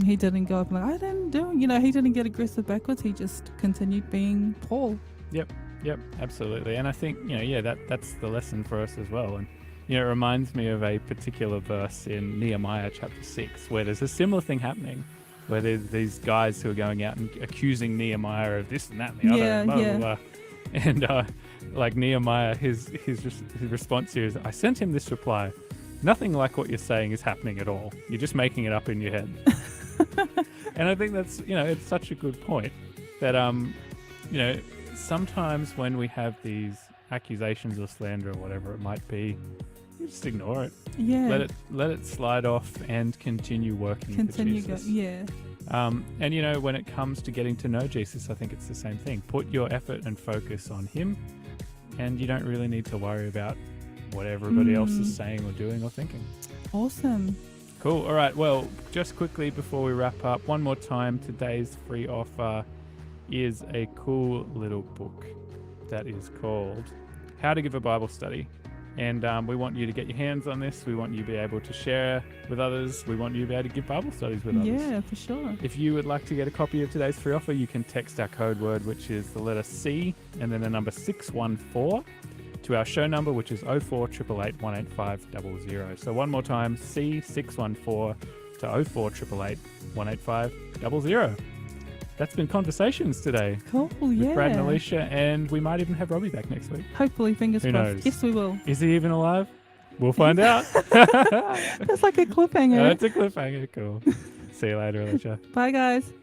B: he didn't go up like, I didn't do, he didn't get aggressive backwards. He just continued being Paul.
A: Yep, absolutely. And I think, that's the lesson for us as well. And, it reminds me of a particular verse in Nehemiah chapter 6, where there's a similar thing happening. where there's these guys who are going out and accusing Nehemiah of this and that and the other,
B: Yeah,
A: and blah,
B: yeah.
A: blah, blah. And like Nehemiah, his response here is, I sent him this reply. Nothing like what you're saying is happening at all. You're just making it up in your head. And I think that's, it's such a good point that, sometimes when we have these accusations or slander or whatever it might be, you just ignore it.
B: Yeah.
A: Let it slide off and continue working for Jesus.
B: Yeah.
A: And when it comes to getting to know Jesus, I think it's the same thing. Put your effort and focus on him, and you don't really need to worry about what everybody else is saying or doing or thinking.
B: Awesome.
A: Cool. All right. Well, just quickly before we wrap up, one more time, today's free offer is a cool little book that is called How to Give a Bible Study. And we want you to get your hands on this. We want you to be able to share with others. We want you to be able to give Bible studies with others.
B: Yeah, for sure.
A: If you would like to get a copy of today's free offer, you can text our code word, which is the letter C and then the number 614 to our show number, which is 0488 185 00. So one more time, C614 to 0488 185 00. That's been Conversations today.
B: Cool,
A: With
B: yeah.
A: Brad and Alicia, and we might even have Robbie back next week.
B: Hopefully, fingers
A: Who
B: crossed.
A: knows?
B: Yes, we will.
A: Is he even alive? We'll find out.
B: That's like a cliffhanger.
A: That's a cliffhanger. Cool. See you later, Alicia.
B: Bye, guys.